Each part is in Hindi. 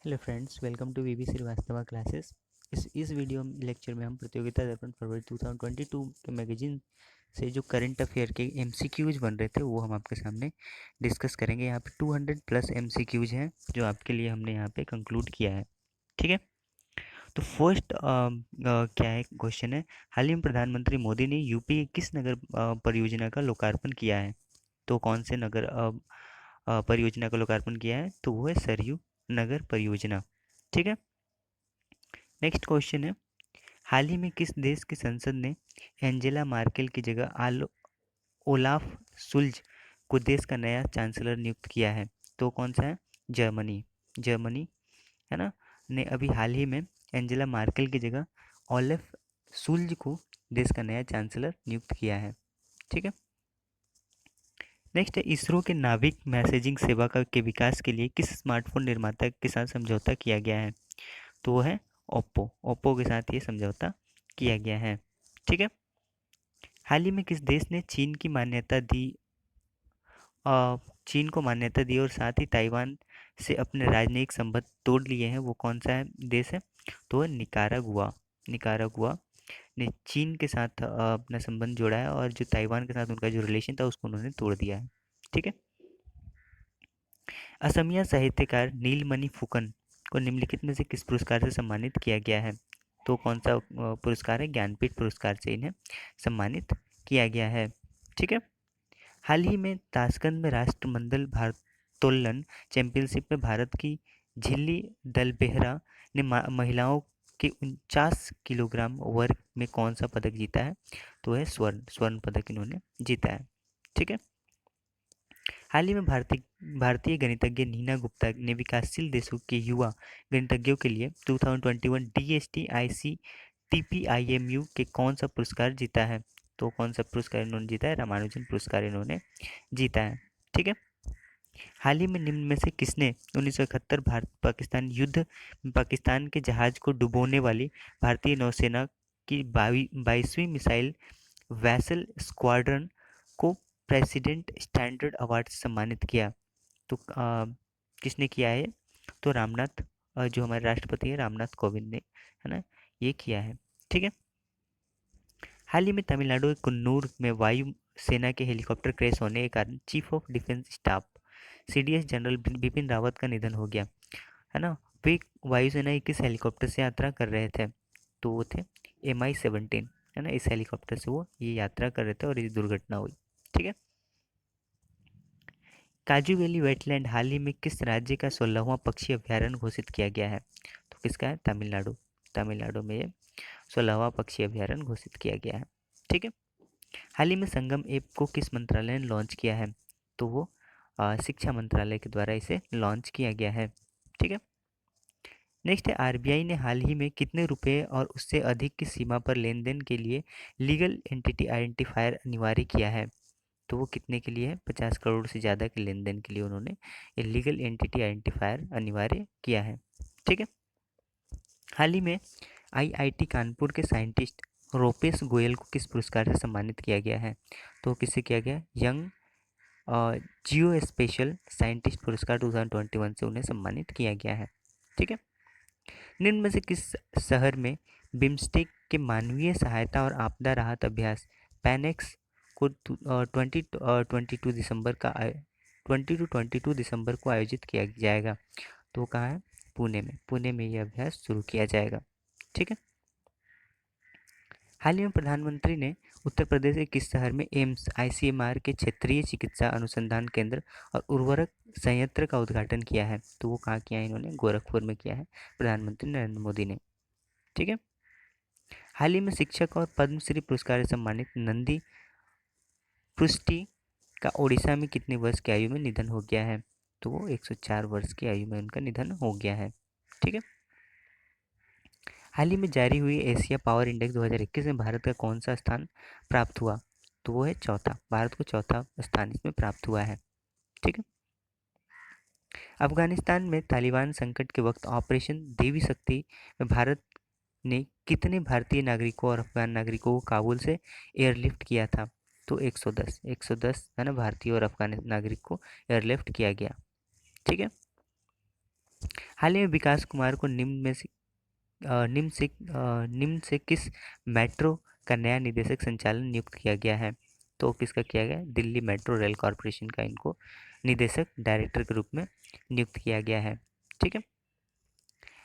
Hello friends, welcome to VV Srivastava classes. इस वीडियो लेक्चर में हम प्रतियोगिता दर्पण फरवरी 2022 के मैगजीन से जो करंट अफेयर के एमसीक्यूज बन रहे थे वो हम आपके सामने डिस्कस करेंगे। यहाँ पे 200 प्लस एमसीक्यूज हैं जो आपके लिए हमने यहाँ पे कंक्लूड किया है। ठीक है, तो फर्स्ट क्या है क्वेश्चन है, हाल ही में प्रधानमंत्री मोदी ने यूपी के किस नगर परियोजना का लोकार्पण किया है? तो कौन से नगर परियोजना का लोकार्पण किया है? तो वो है सरयू नगर परियोजना। ठीक है, नेक्स्ट क्वेश्चन है, हाल ही में किस देश की संसद ने एंजेला मार्केल की जगह ओलाफ सुल्ज को देश का नया चांसलर नियुक्त किया है? तो कौन सा है? जर्मनी। जर्मनी है ना, ने अभी हाल ही में एंजेला मार्केल की जगह ओलाफ सुल्ज को देश का नया चांसलर नियुक्त किया है। ठीक है, नेक्स्ट है, इसरो के नाभिक मैसेजिंग सेवा के विकास के लिए किस स्मार्टफोन निर्माता के साथ समझौता किया गया है? तो वो है ओप्पो। ओप्पो के साथ ये समझौता किया गया है। ठीक है, हाल ही में किस देश ने चीन को मान्यता दी और साथ ही ताइवान से अपने राजनयिक संबंध तोड़ लिए हैं? वो कौन सा है देश है? तो है निकारागुआ। निकारागुआ ने चीन के साथ अपना संबंध जोड़ा है और जो ताइवान के साथ उनका जो रिलेशन था उसको उन्होंने तोड़ दिया है। ठीक है, असमिया साहित्यकार नीलमणि फुकन को निम्नलिखित में से किस पुरस्कार से सम्मानित किया गया है? तो कौन सा पुरस्कार है? ज्ञानपीठ पुरस्कार से इन्हें सम्मानित किया गया है। ठीक है, हाल ही में ताशकंद में राष्ट्रमंडल भारोत्तोलन चैंपियनशिप में भारत की झिल्ली दलबेहरा ने महिलाओं के 49 किलोग्राम वर्ग में कौन सा पदक जीता है? तो है स्वर्ण पदक इन्होंने जीता है। ठीक है, हाल ही में भारतीय भारतीय गणितज्ञ नीना गुप्ता ने विकासशील देशों के युवा गणितज्ञों के लिए 2021 डीएसटी आईसी टीपीआईएमयू के कौन सा पुरस्कार जीता है? तो कौन सा पुरस्कार इन्होंने जीता है? रामानुजन पुरस्कार इन्होंने जीता है। ठीक है, हाल ही में निम्न में से किसने 1971 भारत पाकिस्तान युद्ध में पाकिस्तान के जहाज को डुबोने वाली भारतीय नौसेना की 22वीं मिसाइल वैसल स्क्वाड्रन को प्रेसिडेंट स्टैंडर्ड अवार्ड से सम्मानित किया? तो किसने किया है? तो रामनाथ, जो हमारे राष्ट्रपति हैं रामनाथ कोविंद ने, है ना, ये किया है। ठीक है, हाल ही में तमिलनाडु के कुन्नूर में वायु सेना के हेलीकॉप्टर क्रैश होने के कारण chief of defence staff CDS general Bipin Rawat का निधन हो गया, है ना। वे वायुसेना के किस हेलीकॉप्टर से यात्रा कर रहे थे? तो वो थे MI-17, है ना। इस हेलीकॉप्टर से वो ये यात्रा कर रहे थे और ये दुर्घटना हुई। ठीक है, काजू वैली वेटलैंड हाल ही में किस राज्य का 16वां पक्षी अभ्यारण्य घोषित किया गया है? तो किसका है? तमिलनाडु। तमिलनाडु में ये 16वां पक्षी अभ्यारण्य घोषित किया गया है। ठीक है, हाल ही में संगम ऐप को किस मंत्रालय ने लॉन्च किया है? तो वो शिक्षा मंत्रालय के द्वारा इसे लॉन्च किया गया है। ठीक है, नेक्स्ट है, आरबीआई ने हाल ही में कितने रुपए और उससे अधिक की सीमा पर लेन देन के लिए लीगल एंटिटी आइडेंटिफायर अनिवार्य किया है? तो वो कितने के लिए है? 50 करोड़ से ज़्यादा के लेन देन के लिए उन्होंने ये लीगल एंटिटी आइडेंटिफायर अनिवार्य किया है। ठीक है, हाल ही में आईआईटी कानपुर के साइंटिस्ट रूपेश गोयल को किस पुरस्कार से सम्मानित किया गया है? तो किससे किया गया? यंग जियो स्पेशल साइंटिस्ट पुरस्कार 2021 से उन्हें सम्मानित किया गया है। ठीक है, निम्न में से किस शहर में बिम्स्टेक के मानवीय सहायता और आपदा राहत अभ्यास पैनेक्स को 22 दिसंबर को आयोजित किया जाएगा? तो कहाँ है? पुणे में। पुणे में यह अभ्यास शुरू किया जाएगा। ठीक है, हाल ही में प्रधानमंत्री ने उत्तर प्रदेश के किस शहर में एम्स आईसीएमआर के क्षेत्रीय चिकित्सा अनुसंधान केंद्र और उर्वरक संयंत्र का उद्घाटन किया है? तो वो कहाँ किया है? इन्होंने गोरखपुर में किया है, प्रधानमंत्री नरेंद्र मोदी ने। ठीक है, हाल ही में शिक्षक और पद्मश्री पुरस्कार से सम्मानित नंदी पृष्टि का ओडिशा में कितने वर्ष की आयु में निधन हो गया है? तो वो 104 वर्ष की आयु में उनका निधन हो गया है। ठीक है, हाल ही में जारी हुई एशिया पावर इंडेक्स 2021 में भारत का कौन सा स्थान प्राप्त हुआ? तो वो है चौथा। भारत को चौथा स्थान इसमें प्राप्त हुआ है। ठीक है, अफगानिस्तान में तालिबान संकट के वक्त ऑपरेशन देवी शक्ति में भारत ने कितने भारतीय नागरिकों और अफगान नागरिकों को काबुल से एयरलिफ्ट किया था? तो 110 है ना, भारतीय और अफगान नागरिक को एयरलिफ्ट किया गया। ठीक है, हाल ही में विकास कुमार को निम्न से किस मेट्रो का नया निदेशक संचालन नियुक्त किया गया है? तो किसका किया गया? दिल्ली मेट्रो रेल कॉरपोरेशन का इनको निदेशक डायरेक्टर के रूप में नियुक्त किया गया है। ठीक है।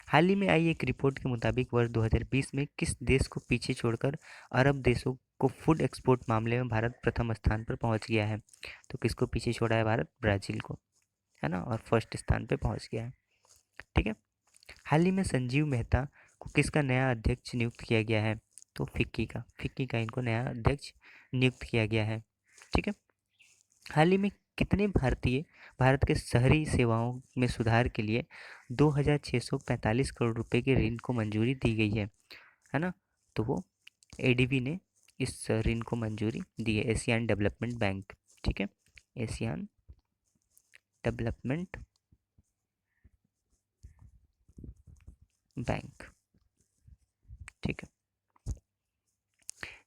हाल ही में आई एक रिपोर्ट के मुताबिक वर्ष 2020 में किस देश को पीछे छोड़कर अरब देशों को फूड एक्सपोर्ट मामले में भारत प्रथम स्थान पर पहुंच गया है? तो किसको पीछे छोड़ा है भारत? ब्राज़ील को, है ना, और फर्स्ट स्थान पर पहुंच गया है। ठीक है। हाल ही में संजीव मेहता को किसका नया अध्यक्ष नियुक्त किया गया है? तो फिक्की का इनको नया अध्यक्ष नियुक्त किया गया है। ठीक है। हाल ही में कितने भारतीय भारत के शहरी सेवाओं में सुधार के लिए 2,645 करोड़ रुपए के ऋण को मंजूरी दी गई है ना? तो वो एडीबी ने इस ऋण को मंजूरी दी है, एशियन डेवलपमेंट बैंक। ठीक है, एशियन डेवलपमेंट बैंक। ठीक है।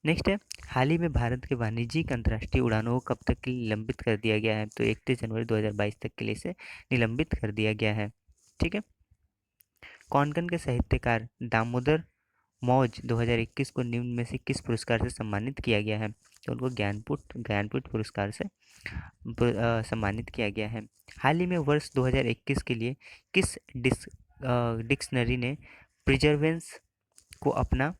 नेक्स्ट है, हाल ही में भारत के वाणिज्यिक अंतर्राष्ट्रीय उड़ानों को कब तक के लिए निलंबित कर दिया गया है? तो 31 जनवरी 2022 तक के लिए इसे निलंबित कर दिया गया है। ठीक है। कोंकण के साहित्यकार दामोदर मौज 2021 को निम्न में से किस पुरस्कार से सम्मानित किया गया है? तो उनको ज्ञानपीठ पुरस्कार से सम्मानित किया गया है। हाल ही में वर्ष 2021 के लिए किस डिक्शनरी ने प्रिजर्वेंस को अपना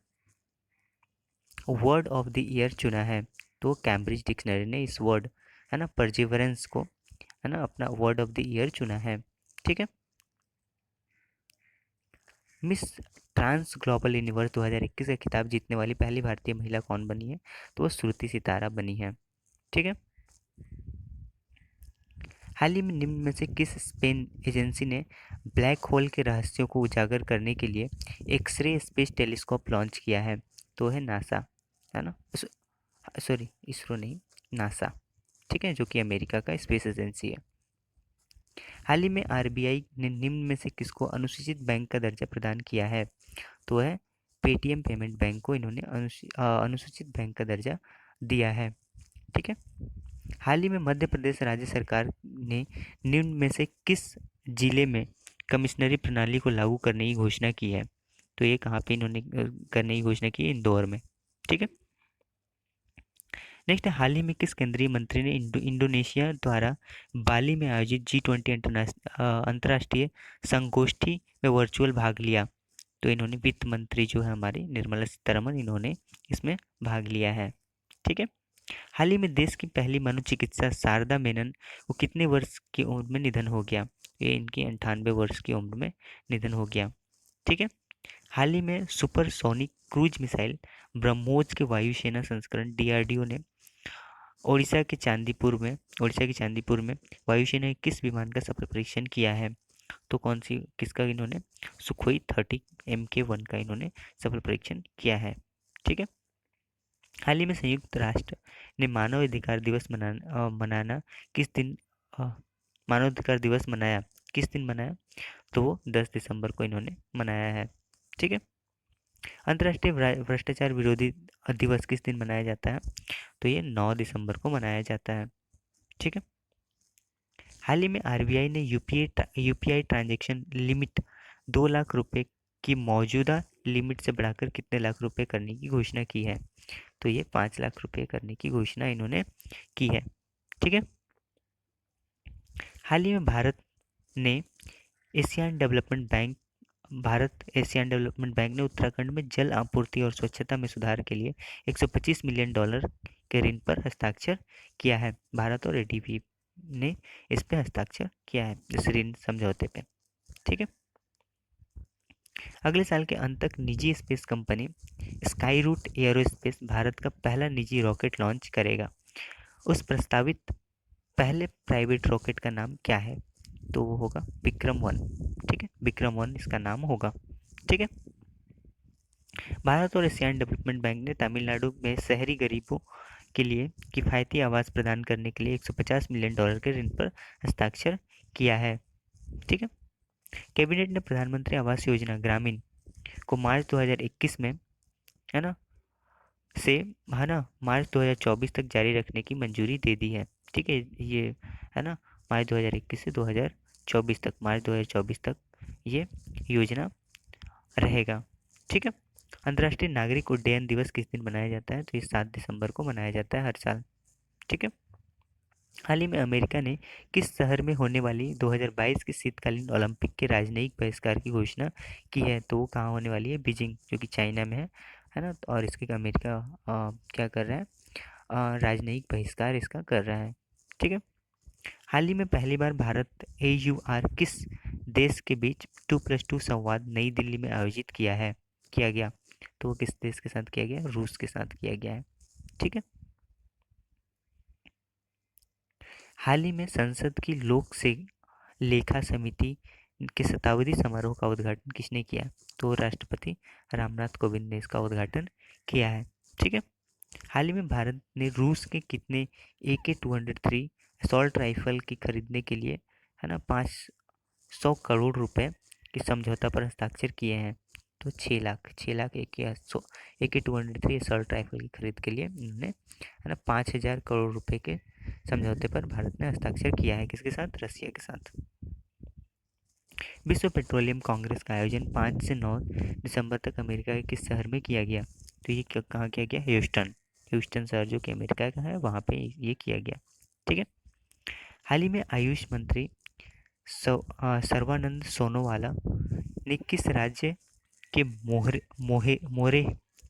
वर्ड ऑफ द ईयर चुना है? तो कैम्ब्रिज डिक्शनरी ने इस वर्ड, है ना, परजिवरेंस को, है ना, अपना वर्ड ऑफ द ईयर चुना है। ठीक है। मिस ट्रांस ग्लोबल यूनिवर्स 2021 का खिताब जीतने वाली पहली भारतीय महिला कौन बनी है? तो वो श्रुति सितारा बनी है। ठीक है। हाल ही में निम्न में से किस स्पेन एजेंसी ने ब्लैक होल के रहस्यों को उजागर करने के लिए एक्सरे स्पेस टेलीस्कोप लॉन्च किया है? तो है नासा, है ना, सॉरी इसरो नहीं, नासा। ठीक है, जो कि अमेरिका का स्पेस एजेंसी है। हाल ही में आरबीआई ने निम्न में से किसको अनुसूचित बैंक का दर्जा प्रदान किया है? तो है पेटीएम पेमेंट बैंक को इन्होंने अनुसूचित बैंक का दर्जा दिया है। ठीक है। हाल ही में मध्य प्रदेश राज्य सरकार ने निम्न में से किस जिले में कमिश्नरी प्रणाली को लागू करने की घोषणा की है? तो ये कहाँ पे इन्होंने करने की घोषणा की है? इंदौर में। ठीक है। नेक्स्ट है, हाल ही में किस केंद्रीय मंत्री ने इंडोनेशिया द्वारा बाली में आयोजित G20 अंतर्राष्ट्रीय संगोष्ठी में वर्चुअल भाग लिया? तो इन्होंने वित्त मंत्री जो है हमारी निर्मला सीतारमन, इन्होंने इसमें भाग लिया है। ठीक है। हाल ही में देश की पहली मनोचिकित्सा शारदा मेनन को कितने वर्ष की उम्र में निधन हो गया? ये इनकी 98 वर्ष की उम्र में निधन हो गया। ठीक है। हाल ही में सुपरसोनिक क्रूज मिसाइल ब्रह्मोस के वायुसेना संस्करण डीआरडीओ ने उड़ीसा के चांदीपुर में वायुसेना के किस विमान का सफल परीक्षण किया है? तो किसका इन्होंने सुखोई 30 MK1 का इन्होंने सफल परीक्षण किया है। ठीक है। हाल ही में संयुक्त राष्ट्र ने मनाना किस दिन मानवाधिकार दिवस मनाया? किस दिन मनाया? तो वो 10 दिसंबर को इन्होंने मनाया है। ठीक है। अंतर्राष्ट्रीय भ्रष्टाचार विरोधी दिवस किस दिन मनाया जाता है? तो ये 9 दिसंबर को मनाया जाता है। ठीक है। हाल ही में आरबीआई ने यूपीआई ट्रांजैक्शन लिमिट 2 लाख रुपए की मौजूदा लिमिट से बढ़ाकर कितने लाख रुपए करने की घोषणा की है? तो ये 5 लाख रुपए करने की घोषणा इन्होंने की है। ठीक है। हाल ही में ने भारत एशियन डेवलपमेंट बैंक ने उत्तराखंड में जल आपूर्ति और स्वच्छता में सुधार के लिए $125 मिलियन के ऋण पर हस्ताक्षर किया है। भारत और एडीबी ने इस पे हस्ताक्षर किया है, इस ऋण समझौते पे। ठीक है। अगले साल के अंत तक निजी space company Skyroot Aerospace Bharat का पहला निजी रॉकेट लॉन्च करेगा। उस प्रस्तावित पहले प्राइवेट रॉकेट का नाम क्या है? तो वो होगा विक्रम 1। ठीक है, विक्रम 1 इसका नाम होगा। ठीक है। भारत और एशियन डेवलपमेंट बैंक ने तमिलनाडु में शहरी गरीबों के लिए किफ़ायती आवास प्रदान करने के लिए $150 मिलियन के ऋण पर हस्ताक्षर किया है। ठीक है। कैबिनेट ने प्रधानमंत्री आवास योजना ग्रामीण को मार्च 2021 में, है ना, मार्च 2024 तक जारी रखने की मंजूरी दे दी है। ठीक है, ये है ना, मार्च 2021 से 2024 तक, मार्च 2024 तक ये योजना रहेगा। ठीक है। अंतर्राष्ट्रीय नागरिक उड्डयन दिवस किस दिन मनाया जाता है? तो ये 7 दिसंबर को मनाया जाता है हर साल। ठीक है। हाल ही में अमेरिका ने किस शहर में होने वाली 2022 के शीतकालीन ओलंपिक के राजनयिक बहिष्कार की घोषणा की है? तो वो कहाँ होने वाली है? बीजिंग, जो कि चाइना में है ना। और इसके अमेरिका क्या कर रहा है? राजनयिक बहिष्कार इसका कर रहा है। ठीक है। हाल ही में पहली बार भारत AUR किस देश के बीच 2+2 संवाद नई दिल्ली में आयोजित किया गया? तो वो किस देश के साथ किया गया? रूस के साथ किया गया है। ठीक है। हाल ही में संसद की लोक से लेखा समिति के शताब्दी समारोह का उद्घाटन किसने किया? तो राष्ट्रपति रामनाथ कोविंद ने इसका उद्घाटन किया है। ठीक है। हाल ही में भारत ने रूस के कितने AK-203 असॉल्ट राइफल की खरीदने के लिए, है ना, 500 करोड़ रुपए के समझौता पर हस्ताक्षर किए हैं? तो 6 लाख AK-203 असॉल्ट राइफल की खरीद के लिए उन्होंने, है ना, 5,000 करोड़ रुपए के समझौते पर भारत ने हस्ताक्षर किया है। किसके साथ? रसिया के साथ। विश्व पेट्रोलियम कांग्रेस का आयोजन 5 से 9 दिसंबर तक अमेरिका के किस शहर में किया गया? तो ये कहाँ किया गया? ह्यूस्टन शहर, जो कि अमेरिका का है, वहाँ पे ये किया गया। ठीक है। हाल ही में आयुष मंत्री सर्बानंद सोनोवाला ने किस राज्य के मोरे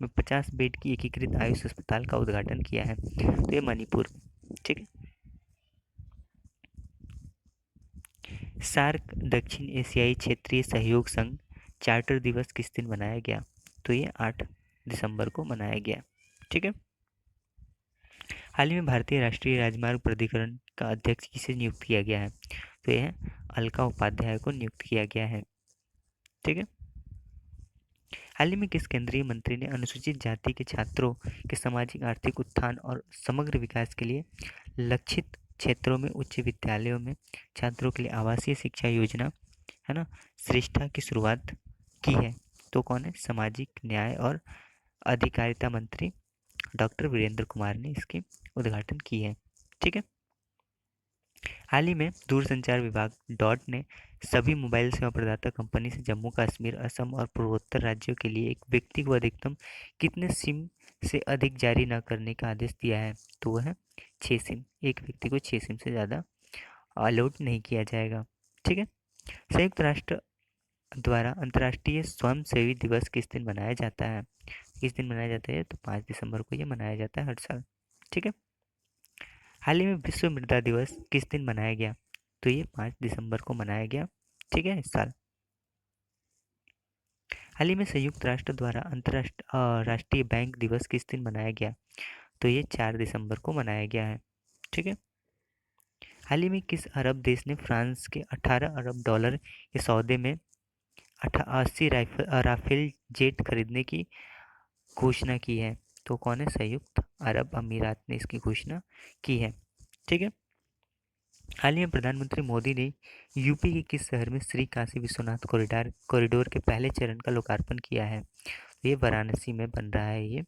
में 50 बेड की एकीकृत आयुष अस्पताल का उद्घाटन किया है? तो ये मणिपुर। ठीक है। सार्क दक्षिण एशियाई क्षेत्रीय सहयोग संघ चार्टर दिवस किस दिन मनाया गया? तो ये 8 दिसंबर को मनाया गया। ठीक है। हाल ही में भारतीय राष्ट्रीय राजमार्ग प्राधिकरण का अध्यक्ष किसे नियुक्त किया गया है? तो यह अलका उपाध्याय को नियुक्त किया गया है। ठीक है। हाल ही में किस केंद्रीय मंत्री ने अनुसूचित जाति के छात्रों के सामाजिक आर्थिक उत्थान और समग्र विकास के लिए लक्षित क्षेत्रों में उच्च विद्यालयों में छात्रों के लिए आवासीय शिक्षा योजना, है ना, श्रेष्ठा की शुरुआत की है? तो कौन है? सामाजिक न्याय और अधिकारिता मंत्री डॉक्टर वीरेंद्र कुमार ने इसकी उद्घाटन की है। ठीक है। हाल ही में दूरसंचार विभाग डॉट ने सभी मोबाइल सेवा प्रदाता कंपनी से जम्मू कश्मीर, असम और पूर्वोत्तर राज्यों के लिए एक व्यक्ति को अधिकतम कितने सिम से अधिक जारी न करने का आदेश दिया है? तो वह है 6 सिम। एक व्यक्ति को 6 सिम से ज़्यादा अलाउड नहीं किया जाएगा। ठीक है। संयुक्त राष्ट्र द्वारा अंतर्राष्ट्रीय स्वयंसेवी दिवस किस दिन मनाया जाता है? किस दिन मनाया जाता है? तो 5 दिसंबर को ये मनाया जाता है हर साल। ठीक है। हाल ही में विश्व मृदा दिवस किस दिन मनाया गया? तो ये 5 दिसंबर को मनाया गया। ठीक है, इस साल। हाल ही में संयुक्त राष्ट्र द्वारा अंतर्राष्ट्रीय राष्ट्रीय बैंक दिवस किस दिन मनाया गया? तो ये 4 दिसंबर को मनाया गया है। ठीक है। हाल ही में किस अरब देश ने फ्रांस के 18 अरब डॉलर के सौदे में 80 राफेल जेट खरीदने की घोषणा की है? तो कौन है? संयुक्त अरब अमीरात ने इसकी घोषणा की है। ठीक है। हाल ही में प्रधानमंत्री मोदी ने यूपी के किस शहर में श्री काशी विश्वनाथ कॉरिडोर के पहले चरण का लोकार्पण किया है? ये वाराणसी में बन रहा है ये,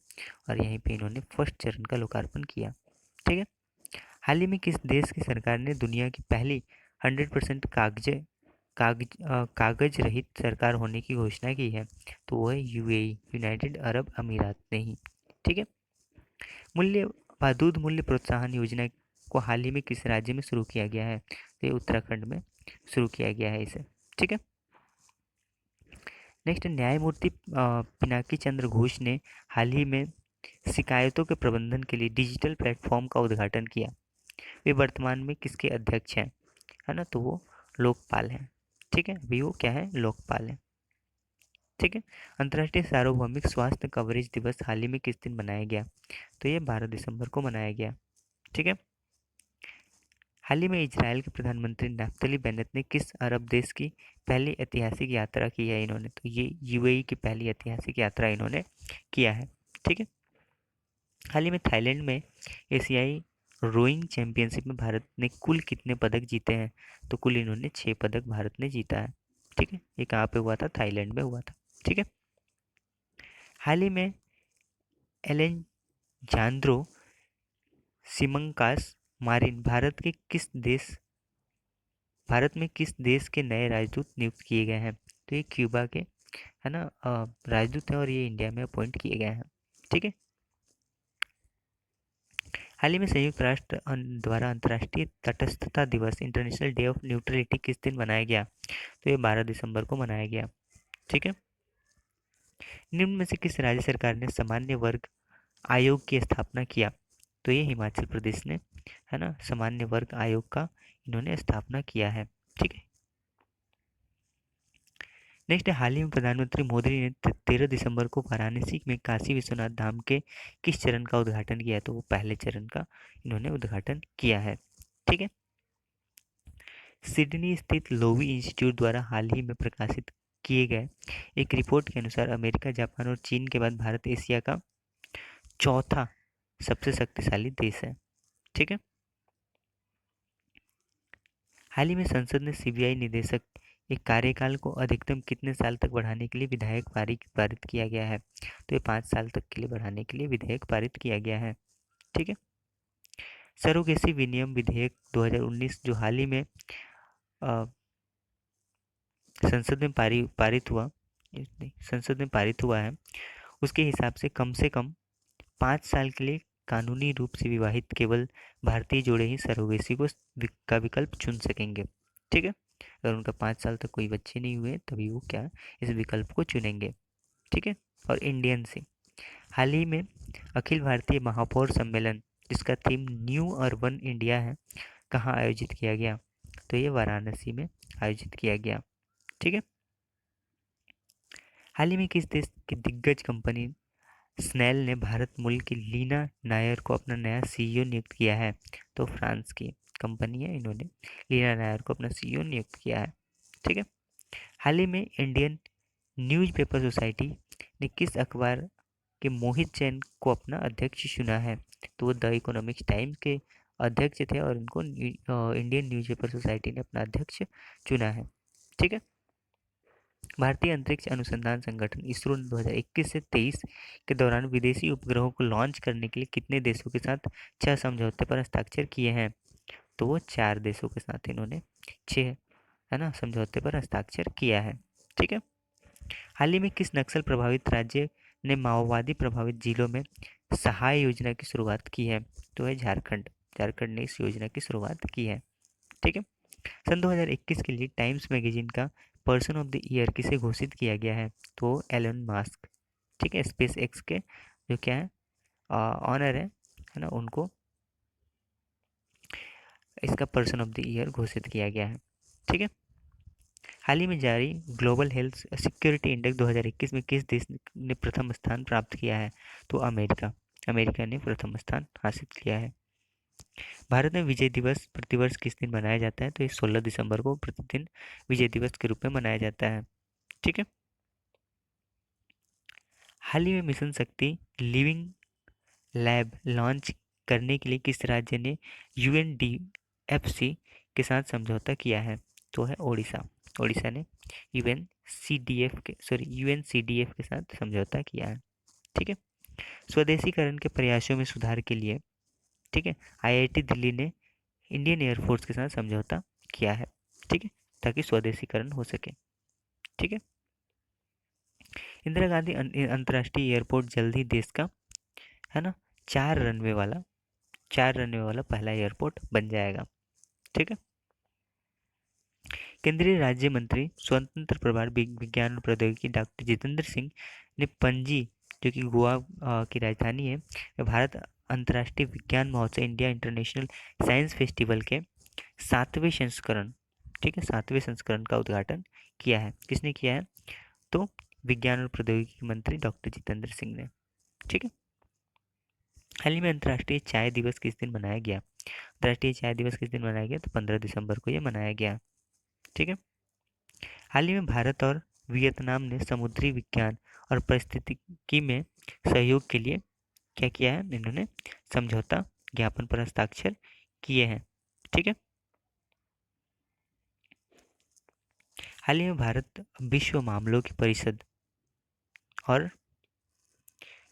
और यहीं पे इन्होंने फर्स्ट चरण का लोकार्पण किया। ठीक है। हाल ही में किस देश की सरकार ने दुनिया की पहली 100% कागज रहित सरकार होने की घोषणा की है? तो वो है UAE, यूनाइटेड अरब अमीरात ने ही। ठीक है। मूल्य दूध मूल्य प्रोत्साहन योजना को हाल ही में किस राज्य में शुरू किया गया है? तो ये उत्तराखंड में शुरू किया गया है इसे। ठीक है। नेक्स्ट, न्यायमूर्ति पिनाकी चंद्र घोष ने हाल ही में शिकायतों के प्रबंधन के लिए डिजिटल प्लेटफॉर्म का उद्घाटन किया। वे वर्तमान में किसके अध्यक्ष हैं? है ना, तो वो लोकपाल हैं। ठीक है, अभी वो क्या है? लोकपाल है। ठीक है। अंतर्राष्ट्रीय सार्वभौमिक स्वास्थ्य कवरेज दिवस हाल ही में किस दिन मनाया गया? तो ये 12 दिसंबर को मनाया गया। ठीक है। हाल ही में इजराइल के प्रधानमंत्री नाफ्तली बेनेट ने किस अरब देश की पहली ऐतिहासिक यात्रा की है? इन्होंने, तो ये UAE की पहली ऐतिहासिक यात्रा इन्होंने किया है। ठीक है। हाल ही में थाईलैंड में एशियाई रोइंग चैंपियनशिप में भारत ने कुल कितने पदक जीते हैं? तो कुल इन्होंने 6 पदक भारत ने जीता है। ठीक है। ये कहाँ पे हुआ था? थाईलैंड में हुआ था। ठीक है। हाल ही में एलेजांद्रो सिमंकास मारिन भारत में किस देश के नए राजदूत नियुक्त किए गए हैं? तो ये क्यूबा के है ना राजदूत हैं और ये इंडिया में अपॉइंट किए गए हैं। ठीक है। हाल ही में संयुक्त राष्ट्र द्वारा अंतर्राष्ट्रीय तटस्थता दिवस इंटरनेशनल डे ऑफ न्यूट्रलिटी किस दिन मनाया गया? तो ये 12 दिसंबर को मनाया गया। ठीक है। निम्न में से किस राज्य सरकार ने सामान्य वर्ग आयोग की स्थापना किया? तो ये हिमाचल प्रदेश ने है ना सामान्य वर्ग आयोग का इन्होंने स्थापना किया है। ठीक है। नेक्स्ट है, हाल ही में प्रधानमंत्री मोदी ने 13 दिसंबर को वाराणसी में काशी विश्वनाथ धाम के किस चरण का उद्घाटन किया? तो वो पहले चरण का इन्होंने उद्घाटन किया है। ठीक है। सिडनी स्थित लोवी इंस्टीट्यूट द्वारा हाल ही में प्रकाशित किए गए एक रिपोर्ट के अनुसार अमेरिका, जापान और चीन के बाद भारत एशिया का चौथा सबसे शक्तिशाली देश है। ठीक है। हाल ही में संसद ने सीबीआई निदेशक के कार्यकाल को अधिकतम कितने साल तक बढ़ाने के लिए विधेयक पारित किया गया है? तो ये 5 साल तक के लिए बढ़ाने के लिए विधेयक पारित किया गया है। ठीक है। सरोगेसी विनियम विधेयक 2019 जो हाल ही में अ, संसद में संसद में पारित हुआ है, उसके हिसाब से कम 5 साल के लिए कानूनी रूप से विवाहित केवल भारतीय जोड़े ही सरोगेसी का विकल्प चुन सकेंगे। ठीक है। अगर उनका 5 साल तक कोई बच्चे नहीं हुए तभी वो क्या इस विकल्प को चुनेंगे। ठीक है। और इंडियन से हाल ही में अखिल भारतीय महापौर सम्मेलन जिसका थीम न्यू अर्बन इंडिया है, कहाँ आयोजित किया गया? तो ये वाराणसी में आयोजित किया गया। ठीक है। हाल ही में किस देश की दिग्गज कंपनी स्नेल ने भारत मूल की लीना नायर को अपना नया सीईओ नियुक्त किया है? तो फ्रांस की कंपनी है, इन्होंने लीना नायर को अपना सीईओ नियुक्त किया है। ठीक है। हाल ही में इंडियन न्यूज़पेपर सोसाइटी ने किस अखबार के मोहित जैन को अपना अध्यक्ष चुना है? तो वो द इकोनॉमिक्स टाइम्स के अध्यक्ष थे और इनको इंडियन न्यूज़पेपर सोसाइटी ने अपना अध्यक्ष चुना है। ठीक है। भारतीय अंतरिक्ष अनुसंधान संगठन इसरो ने 2021 से 23 के दौरान विदेशी उपग्रहों को लॉन्च करने के लिए कितने देशों के साथ 6 समझौते पर हस्ताक्षर किए हैं? तो वो 4 देशों के साथ इन्होंने 6 है ना समझौते पर हस्ताक्षर किया है। ठीक है। हाल ही में किस नक्सल प्रभावित राज्य ने माओवादी प्रभावित जिलों में सहाय योजना की शुरुआत की है? तो है झारखंड। झारखंड ने इस योजना की शुरुआत की है। ठीक है। सन 2021 के लिए टाइम्स मैगजीन का पर्सन ऑफ द ईयर किसे घोषित किया गया है? तो एलन मास्क। ठीक है। स्पेस एक्स के जो क्या है ऑनर है ना, उनको इसका पर्सन ऑफ द ईयर घोषित किया गया है। ठीक है। हाल ही में जारी ग्लोबल हेल्थ सिक्योरिटी इंडेक्स 2021 में किस देश ने प्रथम स्थान प्राप्त किया है? तो अमेरिका। अमेरिका ने प्रथम स्थान हासिल किया है। भारत में विजय दिवस प्रतिवर्ष किस दिन मनाया जाता है? तो ये 16 दिसंबर को प्रतिदिन विजय दिवस के रूप में मनाया जाता है। ठीक है। हाल ही में मिशन शक्ति लिविंग लैब लॉन्च करने के लिए किस राज्य ने यूएनडीएफसी के साथ समझौता किया है? तो है ओडिशा। ओडिशा ने यूएनसीडीएफ के साथ समझौता किया है। ठीक है। स्वदेशीकरण के प्रयासों में सुधार के लिए ठीक है आईआईटी दिल्ली ने इंडियन एयरफोर्स के साथ समझौता किया है। ठीक है। ताकि स्वदेशीकरण हो सके। ठीक है। इंदिरा गांधी अंतर्राष्ट्रीय एयरपोर्ट जल्द ही देश का है ना 4 रनवे वाला पहला एयरपोर्ट बन जाएगा। ठीक है। केंद्रीय राज्य मंत्री स्वतंत्र प्रभार विज्ञान और प्रौद्योगिकी डॉक्टर जितेंद्र सिंह ने पणजी जो कि गोवा की राजधानी है भारत अंतर्राष्ट्रीय विज्ञान महोत्सव इंडिया इंटरनेशनल साइंस फेस्टिवल के 7वें संस्करण ठीक है 7वें संस्करण का उद्घाटन किया है। किसने किया है? तो विज्ञान और प्रौद्योगिकी मंत्री डॉक्टर जितेंद्र सिंह ने। ठीक है। हाल ही में अंतर्राष्ट्रीय चाय दिवस किस दिन मनाया गया? अंतर्राष्ट्रीय चाय दिवस किस दिन मनाया गया? तो 15 दिसंबर को ये मनाया गया। ठीक है। हाल ही में भारत और वियतनाम ने समुद्री विज्ञान और पारिस्थितिकी में सहयोग के लिए क्या किया है? इन्होंने समझौता ज्ञापन पर हस्ताक्षर किए हैं। ठीक है। हाल ही में भारत विश्व मामलों की परिषद और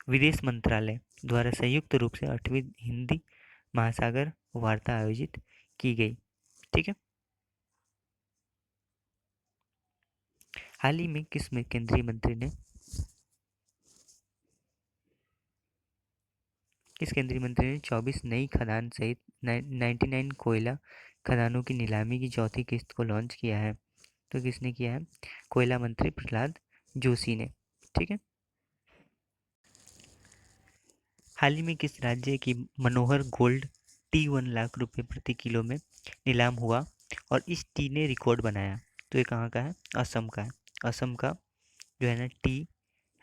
विदेश मंत्रालय द्वारा संयुक्त रूप से 8वीं हिंदी महासागर वार्ता आयोजित की गई। ठीक है। हाल ही में किस में केंद्रीय मंत्री ने किस केंद्रीय मंत्री ने 24 नई खदान सहित 99 कोयला खदानों की नीलामी की चौथी किस्त को लॉन्च किया है? तो किसने किया है? कोयला मंत्री प्रहलाद जोशी ने। ठीक है। हाल ही में किस राज्य की मनोहर गोल्ड टी 1 लाख रुपए प्रति किलो में नीलाम हुआ और इस टी ने रिकॉर्ड बनाया? तो ये कहाँ का है? असम का है। असम का जो है ना टी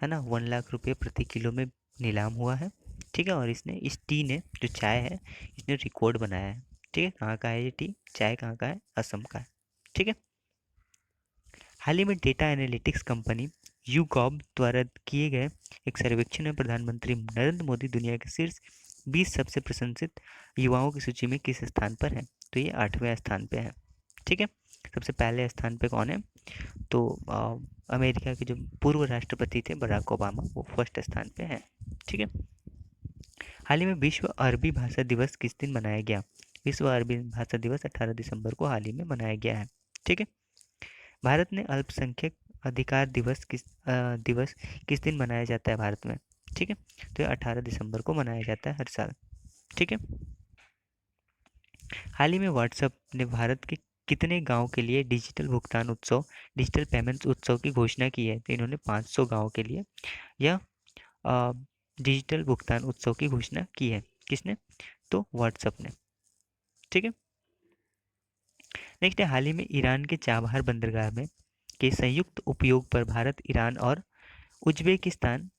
है ना 1 लाख रुपए प्रति किलो में नीलाम हुआ है। ठीक है। और इसने इस टी ने जो चाय है इसने रिकॉर्ड बनाया है। ठीक है। कहाँ का है ये टी? चाय कहाँ का है? असम का है। ठीक है। हाल ही में डेटा एनालिटिक्स कंपनी यूगॉब द्वारा किए गए एक सर्वेक्षण में प्रधानमंत्री नरेंद्र मोदी दुनिया के शीर्ष 20 सबसे प्रशंसित युवाओं की सूची में किस स्थान पर है? तो ये 8वें स्थान पे है। ठीक है। सबसे पहले स्थान पे कौन है? तो अमेरिका के जो पूर्व राष्ट्रपति थे बराक ओबामा, वो फर्स्ट स्थान पे हैं। ठीक है। हाल ही में विश्व अरबी भाषा दिवस किस दिन मनाया गया? विश्व अरबी भाषा दिवस 18 दिसंबर को हाल ही में मनाया गया है। ठीक है। भारत ने अल्पसंख्यक अधिकार दिवस किस दिन मनाया जाता है भारत में? ठीक है। तो ये 18 दिसंबर को मनाया जाता है हर साल। ठीक है। हाल ही में व्हाट्सएप ने भारत के कितने गांव के लिए डिजिटल पेमेंट्स उत्सव की घोषणा की है? तो इन्होंने 500 गांव के लिए यह अ, डिजिटल भुगतान उत्सव की घोषणा की है। किसने? तो व्हाट्सएप ने। ठीक है। नेक्स्ट है, हाल ही में ईरान के चाबहार बंदरगाह में के संयुक्त उपयोग पर भारत, ईरान और उज्बेकिस्तान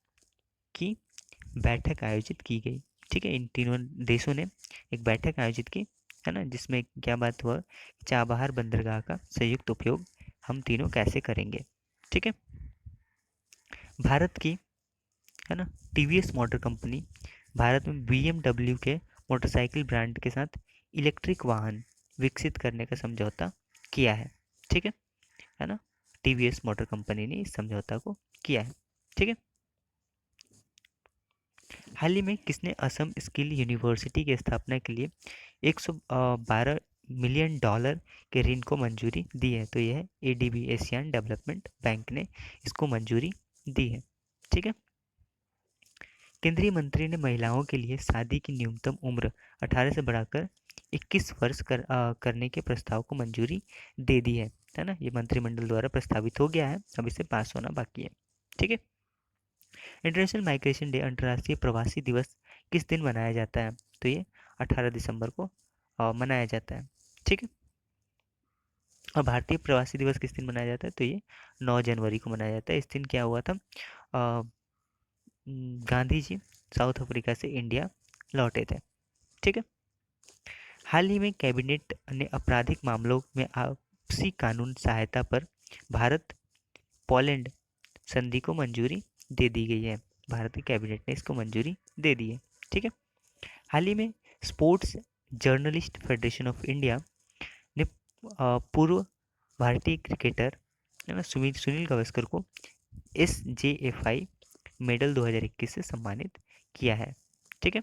की बैठक आयोजित की गई। ठीक है। इन तीनों देशों ने एक बैठक आयोजित की है ना, जिसमें क्या बात हुआ? चाबहार बंदरगाह का संयुक्त उपयोग हम तीनों कैसे करेंगे। ठीक है। भारत की है ना टीवीएस मोटर कंपनी भारत में बीएमडब्ल्यू के मोटरसाइकिल ब्रांड के साथ इलेक्ट्रिक वाहन विकसित करने का समझौता किया है। ठीक है ना। टीवीएस मोटर कंपनी ने इस समझौता को किया है। ठीक है। हाल ही में किसने असम स्किल यूनिवर्सिटी की स्थापना के लिए 112 मिलियन डॉलर के ऋण को मंजूरी दी है? तो यह है एडीबी, एशियन डेवलपमेंट बैंक ने इसको मंजूरी दी है। ठीक है। केंद्रीय मंत्री ने महिलाओं के लिए शादी की न्यूनतम उम्र 18 से बढ़ाकर 21 वर्ष करने के प्रस्ताव को मंजूरी दे दी है ना। ये मंत्रिमंडल द्वारा प्रस्तावित हो गया है, अब इसे पास होना बाकी है। ठीक है। इंटरनेशनल माइग्रेशन डे, अंतर्राष्ट्रीय प्रवासी दिवस किस दिन मनाया जाता है? तो ये 18 दिसंबर को मनाया जाता है। ठीक है। और भारतीय प्रवासी दिवस किस दिन मनाया जाता है? तो ये 9 जनवरी को मनाया जाता है। इस दिन क्या हुआ था? अ, गांधी जी साउथ अफ्रीका से इंडिया लौटे थे। ठीक है। हाल ही में कैबिनेट ने आपराधिक मामलों में आपसी कानून सहायता पर भारत पोलैंड संधि को मंजूरी दे दी गई है। भारतीय कैबिनेट ने इसको मंजूरी दे दी है। ठीक है। हाल ही में sports journalist federation of India ने पूर्व भारतीय क्रिकेटर है ना सुनील गावस्कर को SJFI मेडल 2021 से सम्मानित किया है। ठीक है।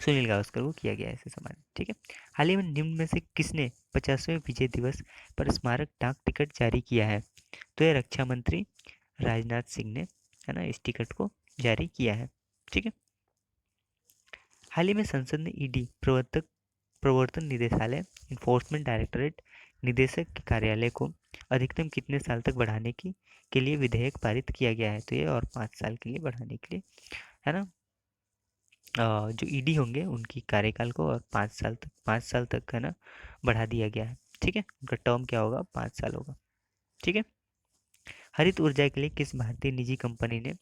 सुनील गावस्कर को किया गया है ऐसे सम्मानित। ठीक है। हाल ही में निम्न में से किसने 50वें विजय दिवस पर स्मारक डाक टिकट जारी किया है? तो यह रक्षा मंत्री राजनाथ सिंह ने है ना इस टिकट को जारी किया है। ठीक है। हाल ही में संसद ने ईडी प्रवर्तन निदेशालय इन्फोर्समेंट डायरेक्टरेट निदेशक के कार्यालय को अधिकतम कितने साल तक बढ़ाने की के लिए विधेयक पारित किया गया है? तो ये और 5 साल के लिए बढ़ाने के लिए है ना जो ईडी होंगे उनकी कार्यकाल को और 5 साल तक है ना बढ़ा दिया गया है। ठीक है। उनका टर्म क्या होगा? 5 साल होगा। ठीक है। हरित ऊर्जा के लिए किस भारतीय निजी कंपनी ने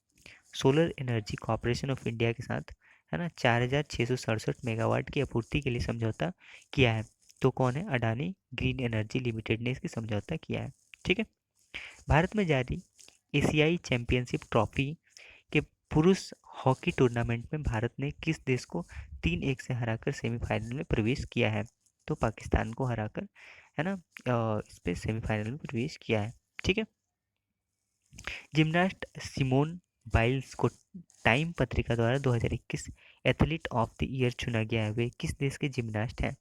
solar energy corporation of India के साथ है ना 4,667 मेगावाट की आपूर्ति के लिए समझौता किया है? तो कौन है? अडानी ग्रीन एनर्जी लिमिटेड ने इसकी समझौता किया है। ठीक है। भारत में जारी एशियाई चैंपियनशिप ट्रॉफी के पुरुष हॉकी टूर्नामेंट में भारत ने किस देश को 3-1 से हराकर सेमीफाइनल में प्रवेश किया है? तो पाकिस्तान को हराकर है ना इस पे सेमीफाइनल में प्रवेश किया है। ठीक है। जिमनास्ट सिमोन बाइल्स को टाइम पत्रिका द्वारा 2021 एथलीट ऑफ द ईयर चुना गया है। वे किस देश के जिमनास्ट हैं?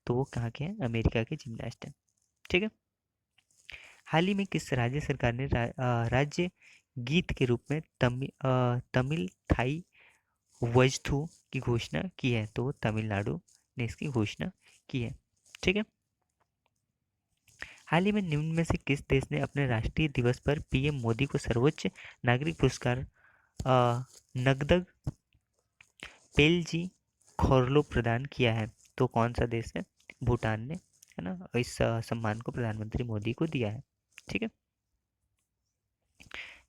तो वो कहाँ के हैं? अमेरिका के जिमनास्ट हैं। ठीक है। हाल ही में किस राज्य सरकार ने राज्य गीत के रूप में तमिल थाई वजथू की घोषणा की है? तो तमिलनाडु ने इसकी घोषणा की है। ठीक है। हाल ही में निम्न में से किस देश ने अपने राष्ट्रीय दिवस पर पीएम मोदी को सर्वोच्च नागरिक पुरस्कार नगदग पेलजी खोरलो प्रदान किया है? तो कौन सा देश है? भूटान ने, है ना, इस सम्मान को प्रधानमंत्री मोदी को दिया है। ठीक है।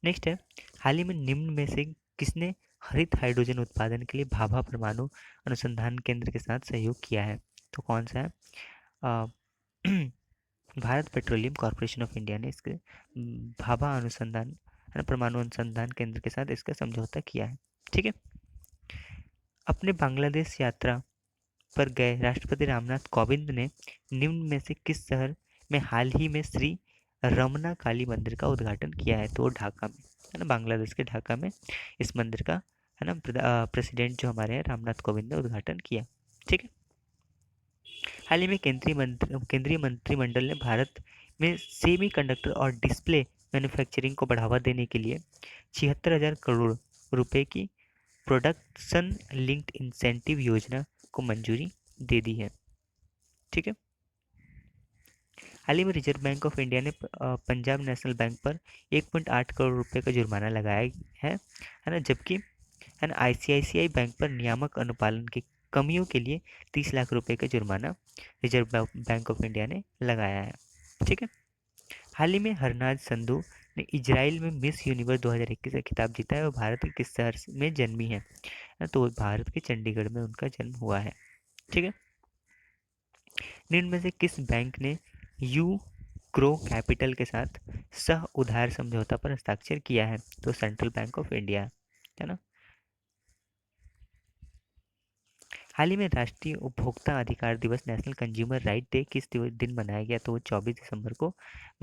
नेक्स्ट है, हाल ही में निम्न में से किसने हरित हाइड्रोजन उत्पादन के लिए भाभा परमाणु अनुसंधान केंद्र के साथ सहयोग किया है? तो कौन सा है? Uh, Bharat petroleum corporation of India ने इसके भाभा अनुसंधान, है ना, परमाणु अनुसंधान केंद्र के साथ इसका समझौता किया है। ठीक है। अपने बांग्लादेश यात्रा पर गए राष्ट्रपति रामनाथ कोविंद ने निम्न में से किस शहर में हाल ही में श्री रमना काली मंदिर का उद्घाटन किया है? तो ढाका में, है ना, बांग्लादेश के ढाका में इस मंदिर का, है ना, प्रेसिडेंट जो हमारे हैं रामनाथ कोविंद ने उद्घाटन किया। ठीक है। हाल ही में केंद्रीय मंत्रिमंडल ने भारत में सेमीकंडक्टर और डिस्प्ले मैन्युफैक्चरिंग को बढ़ावा देने के लिए 76,000 करोड़ रुपए की प्रोडक्शन लिंक्ड इंसेंटिव योजना को मंजूरी दे दी है। ठीक है। हाल ही में रिजर्व बैंक ऑफ इंडिया ने पंजाब नेशनल बैंक पर 1.8 करोड़ रुपए का जुर्माना लगाया है ना, जबकि, है ना, आईसीआईसीआई बैंक पर नियामक अनुपालन की कमियों के लिए 30 लाख रुपए का जुर्माना रिजर्व बैंक ऑफ इंडिया ने लगाया है। ठीक है। हाल ही में हरनाज संधू ने इजराइल में मिस यूनिवर्स 2021 का खिताब जीता है और भारत के किस शहर में जन्मी है? तो भारत के चंडीगढ़ में उनका जन्म हुआ है। ठीक है। निम्न में से किस बैंक ने यू क्रो कैपिटल के साथ सह उधार समझौता पर हस्ताक्षर किया है? तो सेंट्रल बैंक ऑफ इंडिया, है ना। हाल ही में राष्ट्रीय उपभोक्ता अधिकार दिवस नेशनल कंज्यूमर राइट डे किस दिन मनाया गया? तो 24 दिसंबर को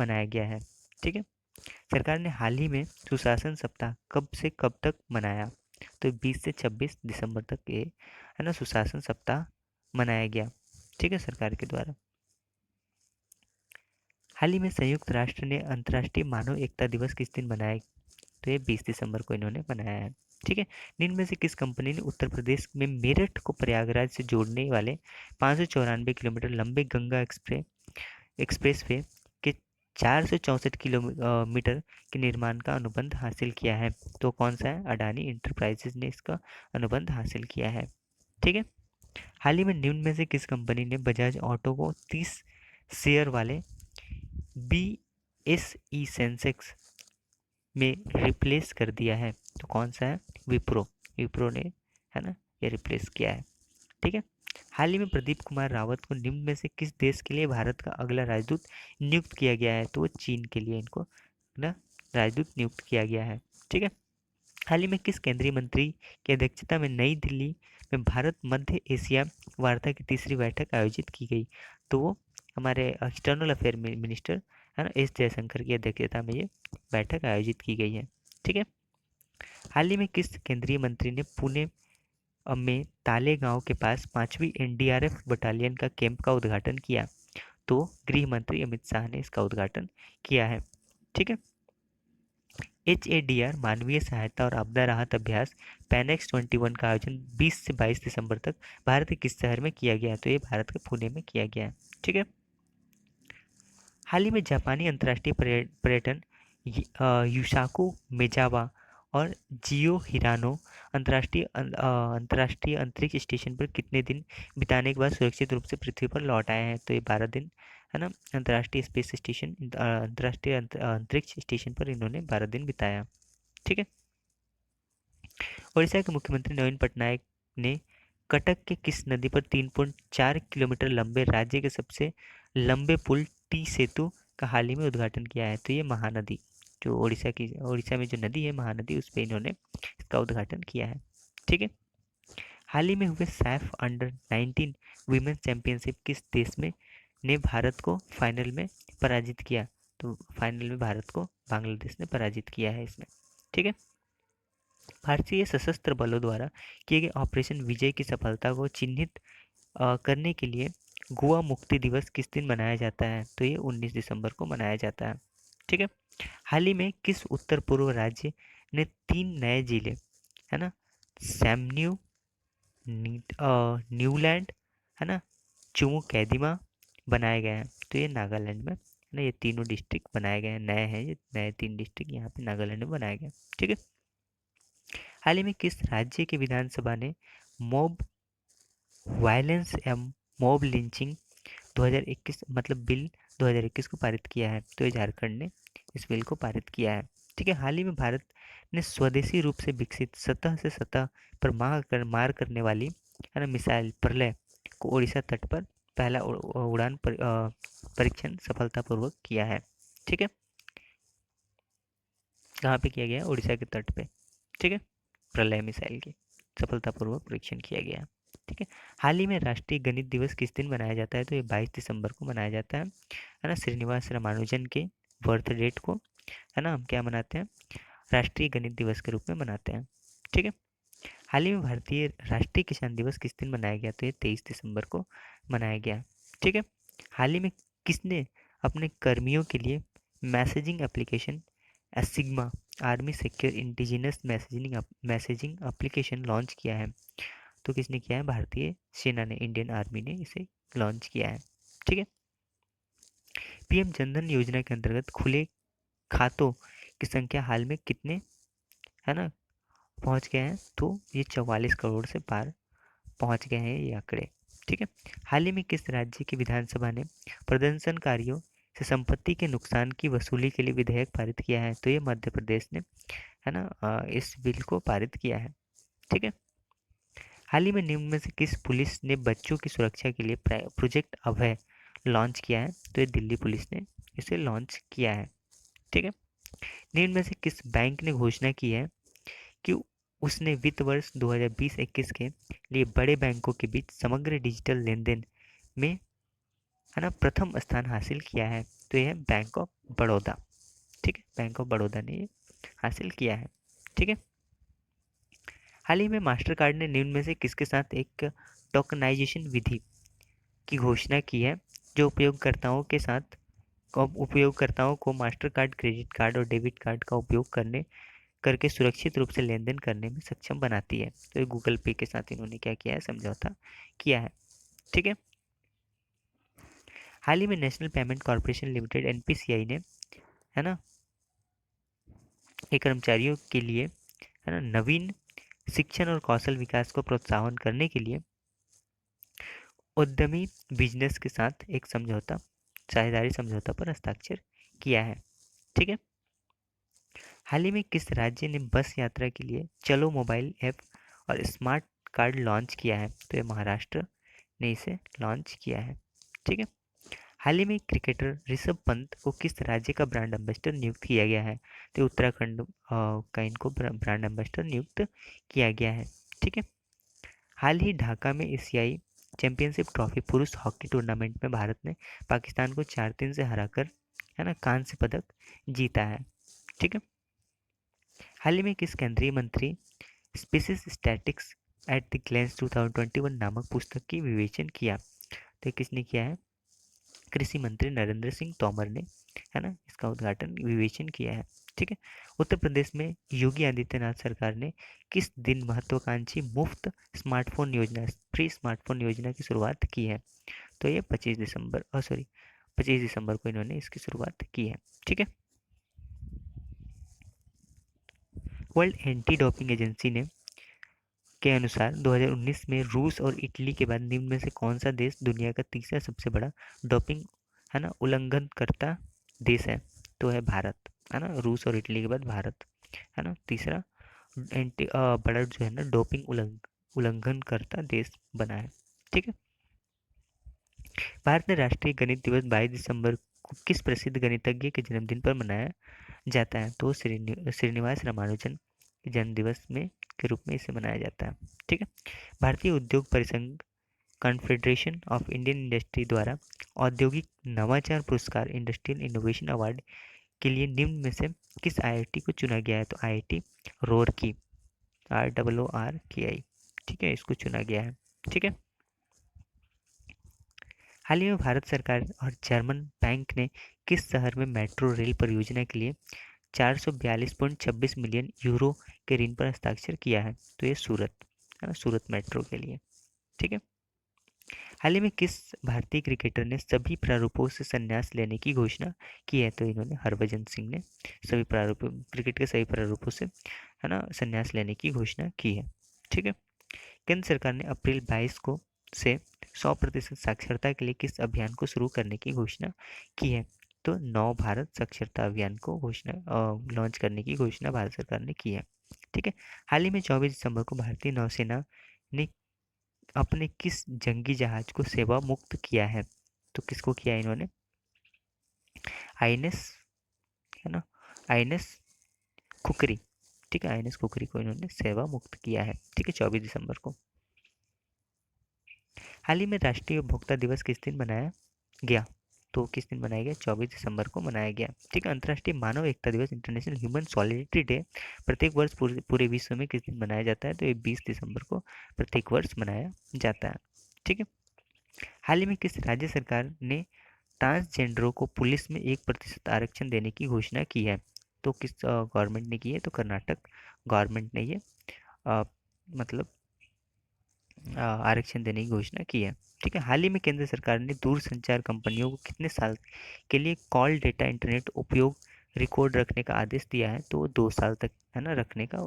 मनाया गया है। ठीक है। सरकार ने हाल ही में सुशासन सप्ताह कब से कब तक मनाया? तो 20 से 26 दिसंबर तक ये, है ना, सुशासन सप्ताह मनाया गया। ठीक है, सरकार के द्वारा। हाल ही में संयुक्त राष्ट्र ने अंतर्राष्ट्रीय मानव एकता दिवस किस दिन मनाया? तो ये 20 दिसंबर को इन्होंने मनाया है। ठीक है। निम्न में से किस कंपनी ने उत्तर प्रदेश में मेरठ को प्रयागराज से जोड़ने वाले 594 किलोमीटर लंबे गंगा एक्सप्रेसवे के 464 किलोमीटर के निर्माण का अनुबंध हासिल किया है? तो कौन सा है? अडानी इंटरप्राइजेज ने इसका अनुबंध हासिल किया है। ठीक है। हाल ही में निम्न में से किस कंपनी ने बजाज ऑटो को 30 शेयर वाले BSE सेंसेक्स में रिप्लेस कर दिया है? तो कौन सा है? विप्रो ने, है ना, ये रिप्लेस किया है। ठीक है। हाल ही में प्रदीप कुमार रावत को निम्न में से किस देश के लिए भारत का अगला राजदूत नियुक्त किया गया है? तो वो चीन के लिए इनको, ना, राजदूत नियुक्त किया गया है। ठीक है। हाल ही में किस केंद्रीय मंत्री की अध्यक्षता में नई दिल्ली में भारत मध्य एशिया वार्ता की तीसरी बैठक आयोजित की गई? तो वो हमारे एक्सटर्नल अफेयर मिनिस्टर, है ना, एस जयशंकर की अध्यक्षता में ये बैठक आयोजित की गई है। ठीक है। हाल ही में किस केंद्रीय मंत्री ने पुणे में तालेगांव के पास 5वीं एनडीआरएफ बटालियन का कैंप का उद्घाटन किया? तो गृह मंत्री अमित शाह ने इसका उद्घाटन किया है। ठीक है। HADR मानवीय सहायता और आपदा राहत अभ्यास पैनेक्स 21 का आयोजन 20 से 22 दिसंबर तक भारत के किस शहर में किया गया? तो ये भारत के पुणे में किया गया है। ठीक है। हाल ही में जापानी अंतर्राष्ट्रीय पर्यटन युसाको मेजावा और जियो हिरानो अंतर्राष्ट्रीय अंतरिक्ष स्टेशन पर कितने दिन बिताने के बाद सुरक्षित रूप से पृथ्वी पर लौट आए हैं? तो ये 12 दिन, है ना, अंतर्राष्ट्रीय स्पेस स्टेशन अंतर्राष्ट्रीय अंतरिक्ष स्टेशन पर इन्होंने 12 दिन बिताया। ठीक है। उड़ीसा के मुख्यमंत्री नवीन पटनायक ने कटक के किस नदी पर 3.4 किलोमीटर लंबे राज्य के सबसे लंबे पुल टी सेतु का हाल ही में उद्घाटन किया है? तो ये महानदी, जो उड़ीसा में जो नदी है महानदी, उस पर इन्होंने इसका उद्घाटन किया है। ठीक है। हाल ही में हुए सैफ अंडर 19 वीमेंस चैंपियनशिप किस देश में ने भारत को फाइनल में पराजित किया? तो फाइनल में भारत को बांग्लादेश ने पराजित किया है इसमें। ठीक है। भारतीय सशस्त्र बलों द्वारा किए गए ऑपरेशन विजय की सफलता को चिन्हित करने के लिए गोवा मुक्ति दिवस किस दिन मनाया जाता है? तो ये 19 दिसंबर को मनाया जाता है। ठीक है। हाल ही में किस उत्तर पूर्व राज्य ने 3 नए जिले, है ना, सैमन्यू, न्यूलैंड, है ना, चुमू कैदिमा बनाए गए हैं? तो ये नागालैंड में, है ना, ये तीनों डिस्ट्रिक्ट बनाए गए हैं, नए हैं ये नए 3 डिस्ट्रिक्ट यहाँ पे नागालैंड में बनाए गए हैं। ठीक है। हाल ही में किस राज्य की विधानसभा ने मॉब वायलेंस या मॉब लिंचिंग 2021 मतलब बिल 2021 को पारित किया है? तो ये झारखंड ने इस बिल को पारित किया है। ठीक है। हाल ही में भारत ने स्वदेशी रूप से विकसित सतह से सतह पर मार करने वाली, है ना, मिसाइल प्रलय को ओडिशा तट पर पहला उड़ान परीक्षण सफलतापूर्वक किया है। ठीक है। कहाँ पे किया गया? उड़ीसा के तट पे। ठीक है। प्रलय मिसाइल की सफलतापूर्वक परीक्षण किया गया। ठीक है। हाल ही में राष्ट्रीय गणित दिवस किस दिन मनाया जाता है? तो ये 22 दिसंबर को मनाया जाता है ना, श्रीनिवास रामानुजन के बर्थ डेट को, है ना, हम क्या मनाते हैं? राष्ट्रीय गणित दिवस के रूप में मनाते हैं। ठीक है। हाल ही में भारतीय राष्ट्रीय किसान दिवस किस दिन मनाया गया? तो ये 23 दिसंबर को मनाया गया। ठीक है। हाल ही में किसने अपने कर्मियों के लिए messaging application ASIGMA army secure indigenous messaging application launch किया है? तो किसने किया है? भारतीय सेना ने, इंडियन आर्मी ने इसे लॉन्च किया है। ठीक है। पीएम जनधन योजना के अंतर्गत खुले खातों की संख्या हाल में कितने, है ना, पहुंच गए हैं? तो ये 44 करोड़ से पार पहुंच गए हैं ये आंकड़े। ठीक है। हाल ही में किस राज्य की विधानसभा ने प्रदर्शनकारियों से संपत्ति के नुकसान की वसूली के लिए विधेयक पारित किया है? तो ये मध्य प्रदेश ने, है ना, इस बिल को पारित किया है। ठीक है। हाल ही में निम्न में से किस पुलिस ने बच्चों की सुरक्षा के लिए प्रोजेक्ट अभय लॉन्च किया है? तो ये दिल्ली पुलिस ने इसे लॉन्च किया है। ठीक है। निम्न में से किस बैंक ने घोषणा की है कि उसने वित्त वर्ष 2020-21 के लिए बड़े बैंकों के बीच समग्र डिजिटल लेनदेन में, है ना, प्रथम स्थान हासिल किया है? तो यह है बैंक ऑफ बड़ौदा। ठीक है। बैंक ऑफ बड़ौदा ने ये हासिल किया है। ठीक है। हाल ही में मास्टर कार्ड ने निम्न में से किसके साथ एक टोकनाइजेशन विधि की घोषणा की है जो उपयोगकर्ताओं को मास्टर कार्ड, क्रेडिट कार्ड और डेबिट कार्ड का उपयोग करने करके सुरक्षित रूप से लेन देन करने में सक्षम बनाती है? तो ये गूगल पे के साथ इन्होंने क्या किया है? समझौता किया है। ठीक है। हाल ही में national payment corporation limited NPCI ने, है ना, एक कर्मचारियों के लिए, है ना, नवीन शिक्षण और कौशल विकास को प्रोत्साहन करने के लिए उद्यमी बिजनेस के साथ एक साझेदारी समझौता पर हस्ताक्षर किया है। ठीक है। हाल ही में किस राज्य ने बस यात्रा के लिए चलो मोबाइल ऐप और स्मार्ट कार्ड लॉन्च किया है? तो ये महाराष्ट्र ने इसे लॉन्च किया है। ठीक है। हाल ही में क्रिकेटर ऋषभ पंत को किस राज्य का ब्रांड एम्बेसडर नियुक्त किया गया है? तो उत्तराखंड का इनको ब्रांड एम्बेसडर नियुक्त किया गया है। ठीक है। हाल ही ढाका में एशियाई चैंपियनशिप ट्रॉफी पुरुष हॉकी टूर्नामेंट में भारत ने पाकिस्तान को 4-3 से हराकर, है ना, कांस्य पदक जीता है। ठीक है। हाल ही में किस केंद्रीय मंत्री species statics at the glens 2021 नामक पुस्तक की विवेचन किया? तो किसने किया है? कृषि मंत्री नरेंद्र सिंह तोमर ने, है ना, इसका उद्घाटन विवेचन किया है। ठीक है। उत्तर प्रदेश में योगी आदित्यनाथ सरकार ने किस दिन महत्वाकांक्षी मुफ्त स्मार्टफोन योजना, फ्री स्मार्टफोन योजना की शुरुआत की है? तो ये 25 दिसंबर को इन्होंने इसकी शुरुआत की है। ठीक है। वर्ल्ड एंटी डोपिंग एजेंसी ने के अनुसार 2019 में रूस और इटली के बाद निम्न में से कौन सा देश दुनिया का तीसरा सबसे बड़ा डोपिंग, है ना, उल्लंघनकर्ता देश है? तो है भारत, है ना, रूस और इटली के बाद भारत, है ना, तीसरा बड़ा जो है ना डोपिंग उल्लंघनकर्ता देश बना है। ठीक है। भारत में राष्ट्रीय गणित दिवस 22 दिसंबर को किस प्रसिद्ध गणितज्ञ के जन्मदिन पर मनाया जाता है? तो श्रीनिवास रामानुजन के जन्म दिवस में के रूप में इसे मनाया जाता है। ठीक है। भारतीय उद्योग परिसंघ कॉन्फेडरेशन ऑफ इंडियन इंडस्ट्री द्वारा औद्योगिक नवाचार पुरस्कार इंडस्ट्रियल इनोवेशन अवार्ड के लिए निम्न में से किस आईआईटी को चुना गया है? तो आईआईटी रोरकी, ROORKI, ठीक है, इसको चुना गया है। ठीक है। हाल ही में भारत सरकार और जर्मन बैंक ने किस शहर में मेट्रो रेल परियोजना के लिए 442.26 मिलियन यूरो के ऋण पर हस्ताक्षर किया है? तो ये सूरत है ना, सूरत मेट्रो के लिए। ठीक है। हाल ही में किस भारतीय क्रिकेटर ने सभी प्रारूपों से संन्यास लेने की घोषणा की है? तो इन्होंने हरभजन सिंह ने सभी प्रारूपों, क्रिकेट के सभी प्रारूपों से है ना संन्यास लेने की घोषणा की है। ठीक है। केंद्र सरकार ने अप्रैल 22 को से 100% साक्षरता के लिए किस अभियान को शुरू करने की घोषणा की है? तो नव भारत साक्षरता अभियान को घोषणा लॉन्च करने की घोषणा भारत सरकार ने की है। ठीक है। हाल ही में 24 दिसंबर को भारतीय नौसेना ने अपने किस जंगी जहाज को सेवा मुक्त किया है? तो किसको किया है इन्होंने? आईएनएस है ना, आईएनएस खुकरी। ठीक है, आईएनएस खुकरी को इन्होंने सेवा मुक्त किया है। ठीक है, 24 दिसंबर को। हाल ही में राष्ट्रीय उपभोक्ता दिवस किस दिन मनाया गया? तो किस दिन मनाया गया? 24 दिसंबर को मनाया गया। ठीक है। अंतर्राष्ट्रीय मानव एकता दिवस, इंटरनेशनल ह्यूमन सॉलिडेरिटी डे, प्रत्येक वर्ष पूरे विश्व में किस दिन मनाया जाता है? तो ये 20 दिसंबर को प्रत्येक वर्ष मनाया जाता है। ठीक है। हाल ही में किस राज्य सरकार ने ट्रांसजेंडरों को पुलिस में 1% आरक्षण देने की घोषणा की है? तो किस गवर्नमेंट ने की है? तो कर्नाटक गवर्नमेंट ने ये अ, मतलब आरक्षण देने की घोषणा की है। ठीक है। हाल ही में केंद्र सरकार ने दूरसंचार कंपनियों को कितने साल के लिए कॉल डेटा इंटरनेट उपयोग रिकॉर्ड रखने का आदेश दिया है? तो 2 साल तक है ना रखने का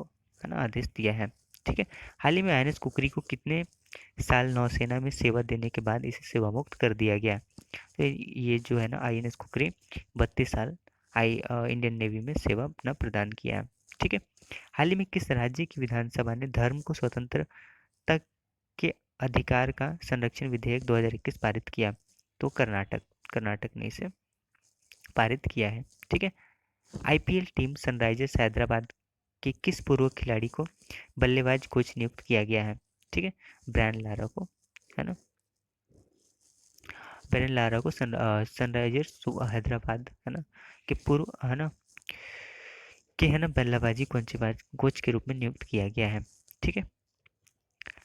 है ना आदेश दिया है। ठीक है। हाल ही में आईएनएस कुकरी को कितने साल नौसेना में सेवा देने के बाद इसे सेवा मुक्त कर दिया गया? तो ये जो है ना आईएनएस कुकरी 32 साल इंडियन नेवी में सेवा अपना प्रदान किया है। ठीक है। हाल ही में किस राज्य की विधानसभा ने धर्म को स्वतंत्रता के अधिकार का संरक्षण विधेयक 2021 पारित किया? तो कर्नाटक कर्नाटक ने इसे पारित किया है। ठीक है। आईपीएल टीम सनराइजर्स हैदराबाद के किस पूर्व खिलाड़ी को बल्लेबाज कोच नियुक्त किया गया है? ठीक है, ब्रायन लारा को है ना, ब्रायन लारा को सनराइजर्स हैदराबाद है ना के पूर्व है ना बल्लेबाजी कोच के रूप में नियुक्त किया गया है। ठीक है।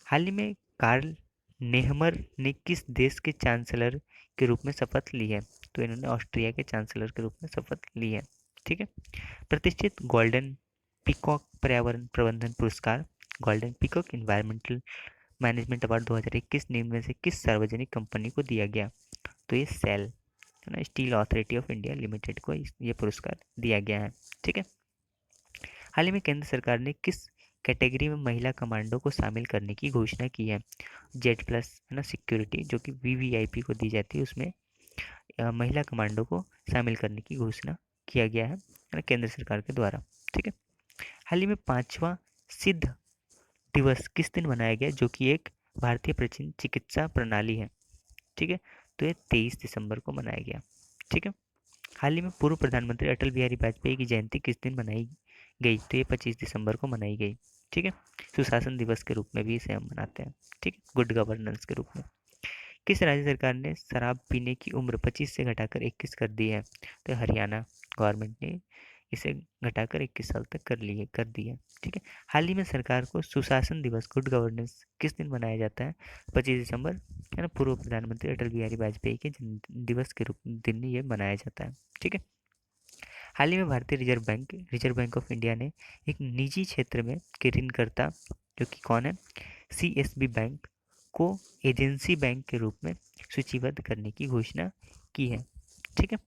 हाल ही में कार्ल नेहमर ने किस देश के चांसलर के रूप में शपथ ली है? तो इन्होंने ऑस्ट्रिया के चांसलर के रूप में शपथ ली है। ठीक है। प्रतिष्ठित गोल्डन पीकॉक पर्यावरण प्रबंधन पुरस्कार, golden peacock environmental management award 2021 निम्न में से किस सार्वजनिक कंपनी को दिया गया? तो ये सेल है ना, steel authority of India limited को ये पुरस्कार दिया गया है। ठीक है। हाल ही में केंद्र सरकार ने किस कैटेगरी में महिला कमांडो को शामिल करने की घोषणा की है? जेड प्लस है ना सिक्योरिटी जो कि वीवीआईपी को दी जाती है, उसमें महिला कमांडो को शामिल करने की घोषणा किया गया है ना केंद्र सरकार के द्वारा। ठीक है। हाल ही में 5वां सिद्ध दिवस किस दिन मनाया गया, जो कि एक भारतीय प्राचीन चिकित्सा प्रणाली है? ठीक है, तो ये 23 दिसंबर को मनाया गया। ठीक है। हाल ही में पूर्व प्रधानमंत्री अटल बिहारी वाजपेयी की जयंती किस दिन मनाई गई? तो ये 25 दिसंबर को मनाई गई। ठीक है। सुशासन दिवस के रूप में भी इसे हम मनाते हैं। ठीक है, गुड गवर्नेंस के रूप में। किस राज्य सरकार ने शराब पीने की उम्र 25 से घटाकर 21 कर दी है? तो हरियाणा गवर्नमेंट ने इसे घटाकर 21 साल तक कर दी है। ठीक है। हाल ही में सरकार को सुशासन दिवस गुड गवर्नेंस किस दिन मनाया जाता है? 25 दिसंबर है ना, पूर्व प्रधानमंत्री अटल बिहारी वाजपेयी के जन्म दिवस के रूप दिन ये मनाया जाता है। ठीक है। हाल ही में भारतीय रिजर्व बैंक ऑफ इंडिया ने एक निजी क्षेत्र में के ऋणकर्ता जो कि कौन है, सीएसबी बैंक को एजेंसी बैंक के रूप में सूचीबद्ध करने की घोषणा की है। ठीक है।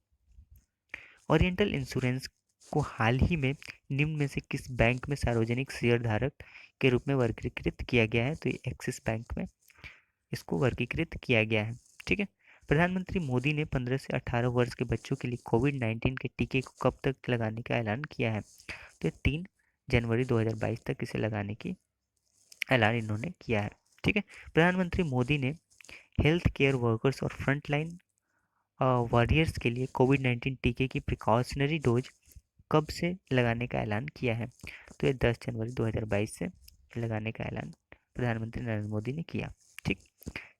ओरिएंटल इंश्योरेंस को हाल ही में निम्न में से किस बैंक में सार्वजनिक शेयरधारक के रूप में वर्गीकृत किया गया है? तो ये एक्सिस बैंक में इसको वर्गीकृत किया गया है। ठीक है। प्रधानमंत्री मोदी ने 15 से 18 वर्ष के बच्चों के लिए कोविड-19 के टीके को कब तक लगाने का ऐलान किया है? तो 3 जनवरी 2022 तक इसे लगाने की ऐलान इन्होंने किया है। ठीक है। प्रधानमंत्री मोदी ने हेल्थ केयर वर्कर्स और फ्रंटलाइन वॉरियर्स के लिए कोविड-19 टीके की प्रिकॉशनरी डोज कब से लगाने का ऐलान किया है? तो ये 10 जनवरी 2022 से लगाने का ऐलान प्रधानमंत्री नरेंद्र मोदी ने किया। ठीक।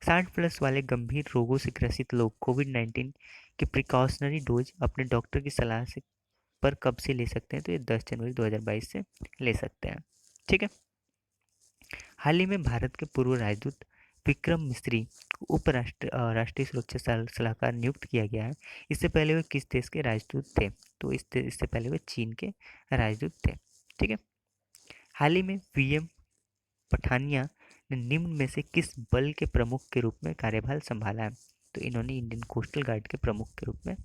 60+ वाले गंभीर रोगों से ग्रसित लोग कोविड-19 की प्रिकॉशनरी डोज अपने डॉक्टर की सलाह से पर कब से ले सकते हैं? तो ये 10 जनवरी 2022 से ले सकते हैं। ठीक है। हाल ही में भारत के पूर्व राजदूत विक्रम मिस्री को राष्ट्रीय सुरक्षा सलाहकार नियुक्त किया गया है। इससे पहले वे किस देश के राजदूत थे? तो इससे पहले वे चीन के राजदूत थे। ठीक है। हाल ही में वीएम पठानिया ने निम्न में से किस बल के प्रमुख के रूप में कार्यभार संभाला है? तो इन्होंने इंडियन कोस्टल गार्ड के प्रमुख के रूप में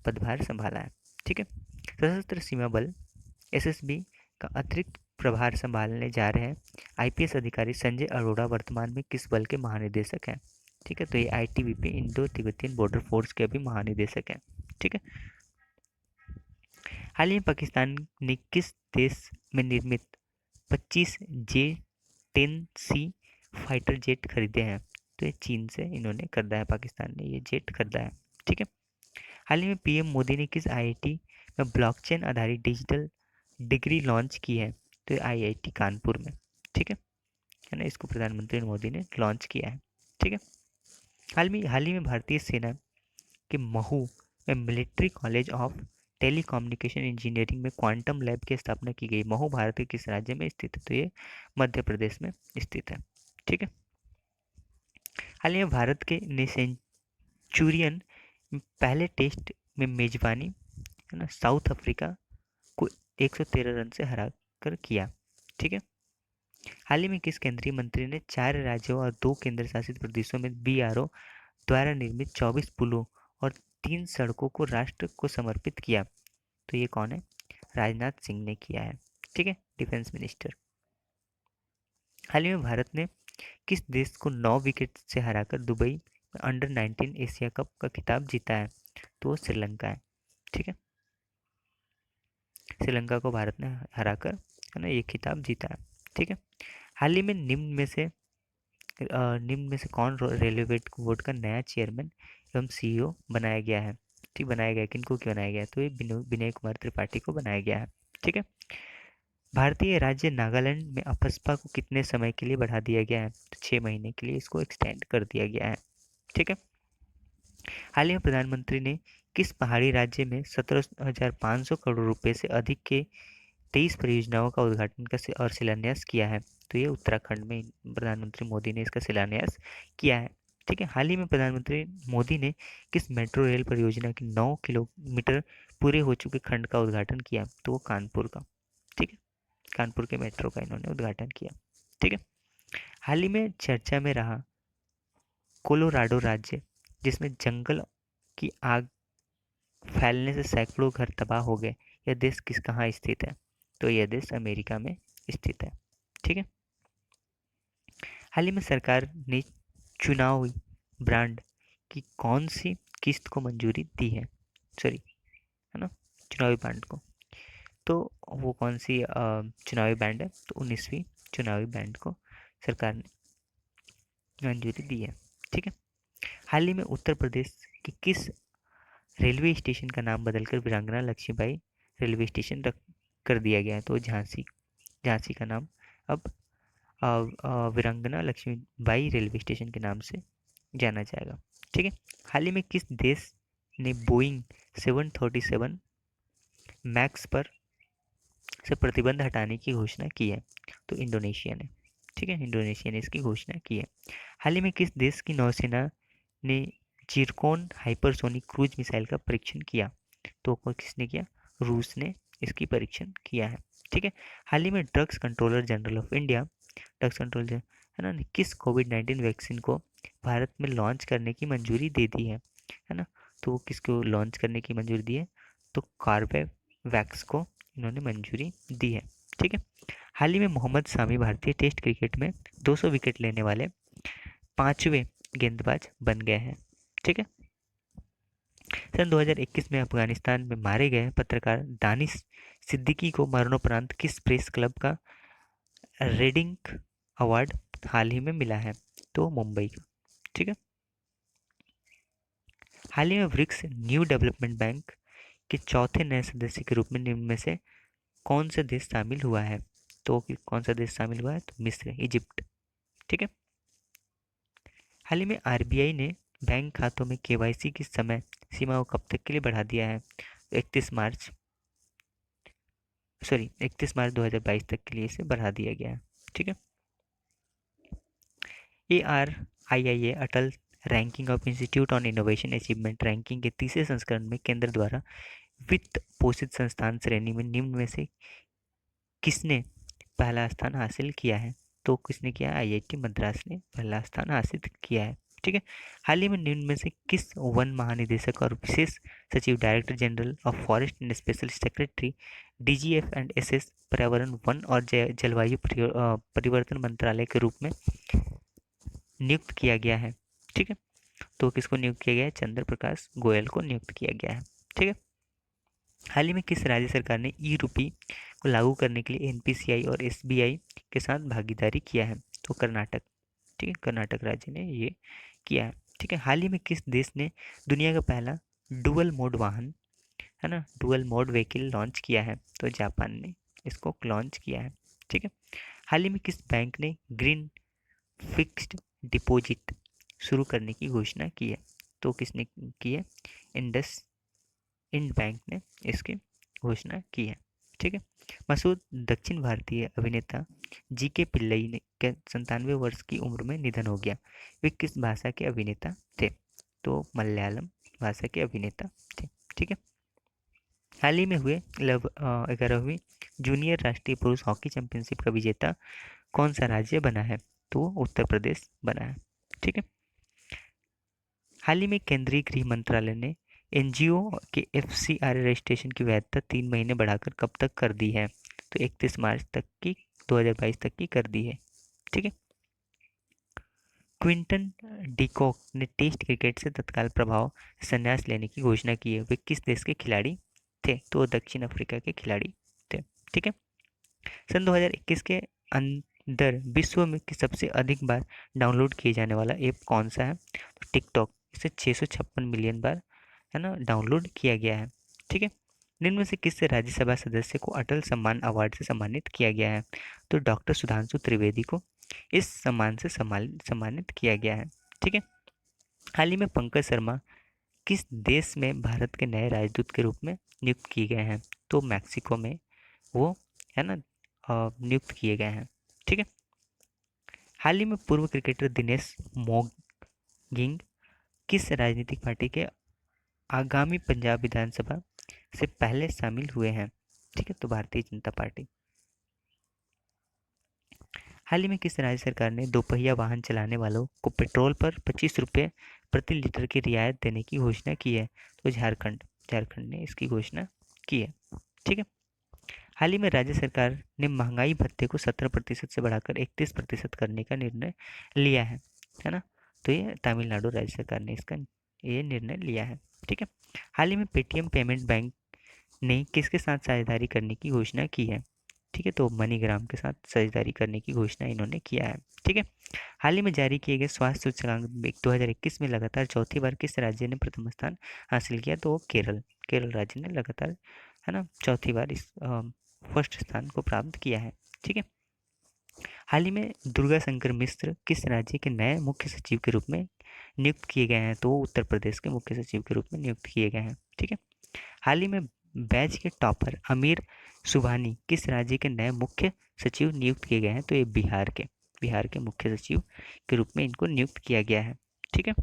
पदभार संभाला है। ठीक है। सशस्त्र सीमा बल एसएसबी का अतिरिक्त प्रभार संभालने जा रहे हैं आईपीएस अधिकारी संजय अरोड़ा वर्तमान में किस बल के महानिदेशक हैं? ठीक है, तो ये ITBP Indo Tibetan border force के भी महानिदेशक हैं। ठीक है। हाल ही में पाकिस्तान ने किस देश में निर्मित 25 J-10C फाइटर जेट खरीदे हैं? तो ये चीन से इन्होंने खरीदा है, पाकिस्तान ने ये जेट खरीदा है। ठीक है। हाल ही में पीएम मोदी ने किस आईआईटी में ब्लॉकचेन आधारित डिजिटल डिग्री लॉन्च की है? तो आईआईटी कानपुर में। ठीक है ना, इसको प्रधानमंत्री मोदी ने लॉन्च किया है। ठीक है। हाल ही में भारतीय सेना के महू में military college of telecommunication engineering में क्वांटम लैब की स्थापना की गई। महू भारत के किस राज्य में स्थित है? तो ये मध्य प्रदेश में स्थित है। ठीक है। हाल ही में भारत के ने सेंचुरियन पहले टेस्ट में मेजबानी है ना साउथ अफ्रीका को 113 रन से हरा कर किया। ठीक है। हाल ही में किस केंद्रीय मंत्री ने 4 राज्यों और 2 केंद्र शासित प्रदेशों में बीआरओ द्वारा निर्मित 24 पुलों और 3 सड़कों को राष्ट्र को समर्पित किया? तो ये कौन है? राजनाथ सिंह ने किया है। ठीक है, डिफेंस मिनिस्टर। हाल ही में भारत ने किस देश को 9 विकेट से हराकर दुबई में अंडर 19 एशिया कप का खिताब जीता है? तो वो श्रीलंका है। ठीक है, श्रीलंका को भारत ने हराकर है ना ये खिताब जीता है। ठीक है। हाल ही में निम्न में से कौन रेलवे बोर्ड का नया चेयरमैन एवं सीईओ बनाया गया है? ठीक, बनाया गया, किनको क्यों बनाया गया है? तो ये विनय कुमार त्रिपाठी को बनाया गया है। ठीक है। भारतीय राज्य नागालैंड में अफस्पा को कितने समय के लिए बढ़ा दिया गया है? तो 6 महीने के लिए इसको एक्सटेंड कर दिया गया है। ठीक है। हाल ही में प्रधानमंत्री ने किस पहाड़ी राज्य में 17,500 करोड़ रुपए से अधिक के 23 परियोजनाओं का उद्घाटन और शिलान्यास किया है? तो ये उत्तराखंड में प्रधानमंत्री मोदी ने इसका शिलान्यास किया है। ठीक है। हाल ही में प्रधानमंत्री मोदी ने किस मेट्रो रेल परियोजना के 9 किलोमीटर पूरे हो चुके खंड का उद्घाटन किया? तो वो कानपुर का। ठीक है, कानपुर के मेट्रो का इन्होंने उद्घाटन किया। ठीक है। हाल ही में चर्चा में रहा कोलोराडो राज्य, जिसमें जंगल की आग फैलने से सैकड़ों घर तबाह हो गए, यह देश कहाँ स्थित है? तो यह देश अमेरिका में स्थित है। ठीक है। हाल ही में सरकार ने चुनावी ब्रांड की कौन सी किस्त को मंजूरी दी है? सॉरी, है ना, चुनावी बांड को। तो वो कौन सी चुनावी बैंड है? तो 19वीं चुनावी बैंड को सरकार ने मंजूरी दी है। ठीक है। हाल ही में उत्तर प्रदेश के किस रेलवे स्टेशन का नाम बदलकर वीरांगना लक्ष्मीबाई रेलवे स्टेशन रख कर दिया गया है? तो झांसी, झांसी का नाम अब वीरांगना लक्ष्मीबाई रेलवे स्टेशन के नाम से जाना जाएगा। ठीक है। हाल ही में किस देश ने बोइंग 737 मैक्स पर से प्रतिबंध हटाने की घोषणा की है? तो इंडोनेशिया ने। ठीक है, इंडोनेशिया ने इसकी घोषणा की है। हाल ही में किस देश की नौसेना ने जिरकोन हाइपरसोनिक क्रूज मिसाइल का परीक्षण किया? तो किसने किया? रूस ने इसकी परीक्षण किया है। ठीक है। हाल ही में drugs controller general of India, drugs control है ना, किस कोविड-19 वैक्सीन को भारत में लॉन्च करने की मंजूरी दे दी है ना? तो किसको लॉन्च करने की मंजूरी दी है? तो कॉर्बेवैक्स को इन्होंने मंजूरी दी है। ठीक है। हाल ही में मोहम्मद शामी भारतीय टेस्ट क्रिकेट में 200 विकेट लेने वाले 5वें गेंदबाज बन गए हैं। ठीक है। सन 2021 में अफगानिस्तान में मारे गए पत्रकार दानिश सिद्दीकी को मरणोपरांत किस प्रेस क्लब का रेडिंग अवार्ड हाल ही में मिला है? तो मुंबई का। ठीक है। हाल ही में ब्रिक्स न्यू डेवलपमेंट बैंक के चौथे नए सदस्य के रूप में निम्न में से कौन सा देश शामिल हुआ है? तो कौन सा देश शामिल हुआ है? तो मिस्र, इजिप्ट। ठीक है। हाल ही में आरबीआई ने बैंक खातों में केवाईसी की समय सीमा को कब तक के लिए बढ़ा दिया है? 31 मार्च 2022 तक के लिए इसे बढ़ा दिया गया है। ठीक है। ARIIA Atal ranking of institute on innovation achievement ranking के तीसरे संस्करण में केंद्र द्वारा वित्त पोषित संस्थान श्रेणी में निम्न में से किसने पहला स्थान हासिल किया है? तो किसने किया? आईआईटी मद्रास ने पहला स्थान हासिल किया है। ठीक है। हाल ही में निम्न में से किस वन महानिदेशक और विशेष सचिव director general of forest and special secretary DGF and SS पर्यावरण वन और जलवायु परिवर्तन मंत्रालय के रूप में नियुक्त किया गया है? ठीक है। तो किसको नियुक्त किया गया है? चंद्र प्रकाश गोयल को नियुक्त किया गया है। ठीक है। हाल ही में किस राज्य सरकार ने ई-रूपी को लागू करने के लिए एनपीसीआई और एसबीआई के साथ भागीदारी किया है? तो कर्नाटक। ठीक है, कर्नाटक राज्य ने ये किया है। ठीक है। हाल ही में किस देश ने दुनिया का पहला डुअल मोड वाहन, है ना, डुअल मोड व्हीकल लॉन्च किया है? तो जापान ने इसको लॉन्च किया है। ठीक है। हाल ही में किस बैंक ने ग्रीन फिक्स्ड डिपॉजिट शुरू करने की घोषणा की है? तो किसने की है? इंडस इंड बैंक ने इसकी घोषणा की है। ठीक है। मसूद दक्षिण भारतीय अभिनेता GK पिल्लई ने के 97 वर्ष की उम्र में निधन हो गया। वे किस भाषा के अभिनेता थे? तो मलयालम भाषा के अभिनेता थे। ठीक है। हाल ही में हुए 11वीं जूनियर राष्ट्रीय पुरुष हॉकी चैंपियनशिप का विजेता कौन सा राज्य बना है? तो उत्तर प्रदेश बना है। ठीक है। हाल ही में केंद्रीय गृह मंत्रालय ने एनजीओ के FCRA रजिस्ट्रेशन की वैधता 3 महीने बढ़ाकर कब तक कर दी है? तो 31 मार्च तक की 2022 तक की कर दी है। ठीक है। क्विंटन डिकॉक ने टेस्ट क्रिकेट से तत्काल प्रभाव संन्यास लेने की घोषणा की है। वे किस देश के खिलाड़ी थे? तो दक्षिण अफ्रीका के खिलाड़ी थे। ठीक है। सन 2021 के अंदर विश्व में की सबसे अधिक बार डाउनलोड किए जाने वाला ऐप कौन सा है? तो टिकटॉक। इसे 656 मिलियन बार, है ना, डाउनलोड किया गया है। ठीक है। निम्न में से किस राज्यसभा सदस्य को अटल सम्मान अवार्ड से सम्मानित किया गया है? तो डॉक्टर सुधांशु त्रिवेदी को इस सम्मान से सम्मानित किया गया है। ठीक है। हाल ही में पंकज शर्मा किस देश में भारत के नए राजदूत के रूप में नियुक्त किए गए हैं? तो मैक्सिको में वो, है ना, नियुक्त किए गए हैं। ठीक है। हाल ही में पूर्व क्रिकेटर दिनेश मोगिंग किस राजनीतिक पार्टी के आगामी पंजाब विधानसभा से पहले शामिल हुए हैं? ठीक है, तो भारतीय जनता पार्टी। हाल ही में किस राज्य सरकार ने दोपहिया वाहन चलाने वालों को पेट्रोल पर 25 रुपये प्रति लीटर की रियायत देने की घोषणा की है? तो झारखंड ने इसकी घोषणा की है। ठीक है। हाल ही में राज्य सरकार ने महंगाई भत्ते को 17% से बढ़ाकर 31% करने का निर्णय लिया है ना। तो ये तमिलनाडु राज्य सरकार ने इसका ये निर्णय लिया है। ठीक है। हाल ही में पेटीएम पेमेंट बैंक ने किसके साथ साझेदारी करने की घोषणा की है? ठीक है, तो मनीग्राम के साथ साझेदारी करने की घोषणा इन्होंने किया है। ठीक है। हाल ही में जारी किए गए स्वास्थ्य सूचकांक 2021 में लगातार चौथी बार किस राज्य ने प्रथम स्थान हासिल किया? तो केरल राज्य ने लगातार, है ना, चौथी बार इस फर्स्ट स्थान को प्राप्त किया है। ठीक है। हाल ही में दुर्गा शंकर मिश्र किस राज्य के नए मुख्य सचिव के रूप में नियुक्त किए गए हैं? तो उत्तर प्रदेश के मुख्य सचिव के रूप में नियुक्त किए गए हैं। ठीक है। हाल ही में बैच के टॉपर अमीर सुबहानी किस राज्य के नए मुख्य सचिव नियुक्त किए गए हैं? तो ये बिहार के मुख्य सचिव के रूप में इनको नियुक्त किया गया है। ठीक है।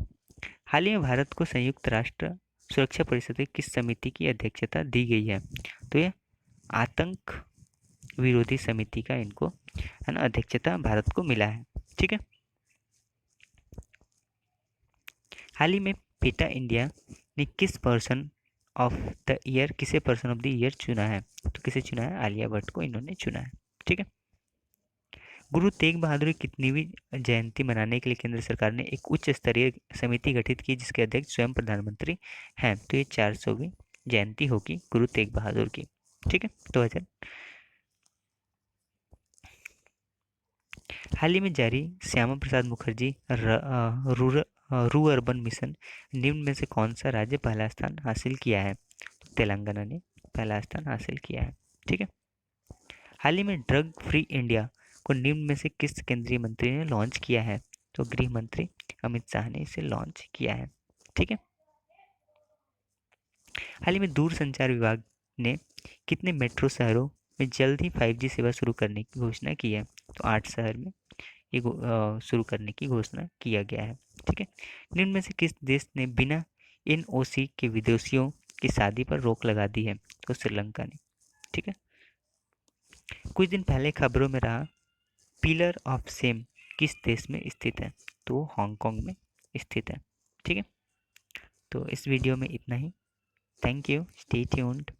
हाल ही में भारत को संयुक्त राष्ट्र सुरक्षा परिषद की किस समिति की अध्यक्षता दी गई है? तो ये आतंक विरोधी समिति का इनको, है ना, अध्यक्षता भारत को मिला है। ठीक है। हाल ही में पेटा इंडिया ने किस पर्सन ऑफ द ईयर किसे पर्सन ऑफ द ईयर चुना है? तो किसे चुना है? आलिया भट्ट को इन्होंने चुना है। ठीक है। गुरु तेग बहादुर की कितनीवीं जयंती मनाने के लिए केंद्र सरकार ने एक उच्च स्तरीय समिति गठित की जिसके अध्यक्ष स्वयं प्रधानमंत्री हैं? तो ये 400वीं जयंती होगी गुरु तेग बहादुर की। ठीक है। 2000 हाल ही में जारी श्यामा प्रसाद मुखर्जी रू अर्बन मिशन निम्न में से कौन सा राज्य पहला स्थान हासिल किया है? तो तेलंगाना ने पहला स्थान हासिल किया है। ठीक है। हाल ही में ड्रग फ्री इंडिया को निम्न में से किस केंद्रीय मंत्री ने लॉन्च किया है? तो गृह मंत्री अमित शाह ने इसे लॉन्च किया है। ठीक है। हाल ही में दूरसंचार विभाग ने कितने मेट्रो शहरों में जल्द ही 5G सेवा शुरू करने की घोषणा की है? तो 8 शहर में ये शुरू करने की घोषणा किया गया है। ठीक है, निम्न में से किस देश ने बिना एनओसी के विदेशियों की शादी पर रोक लगा दी है? तो श्रीलंका ने। ठीक है, कुछ दिन पहले खबरों में रहा पिलर ऑफ सेम किस देश में स्थित है? तो हांगकांग में स्थित है। ठीक है, तो इस वीडियो में इतना ही। Thank you, stay tuned.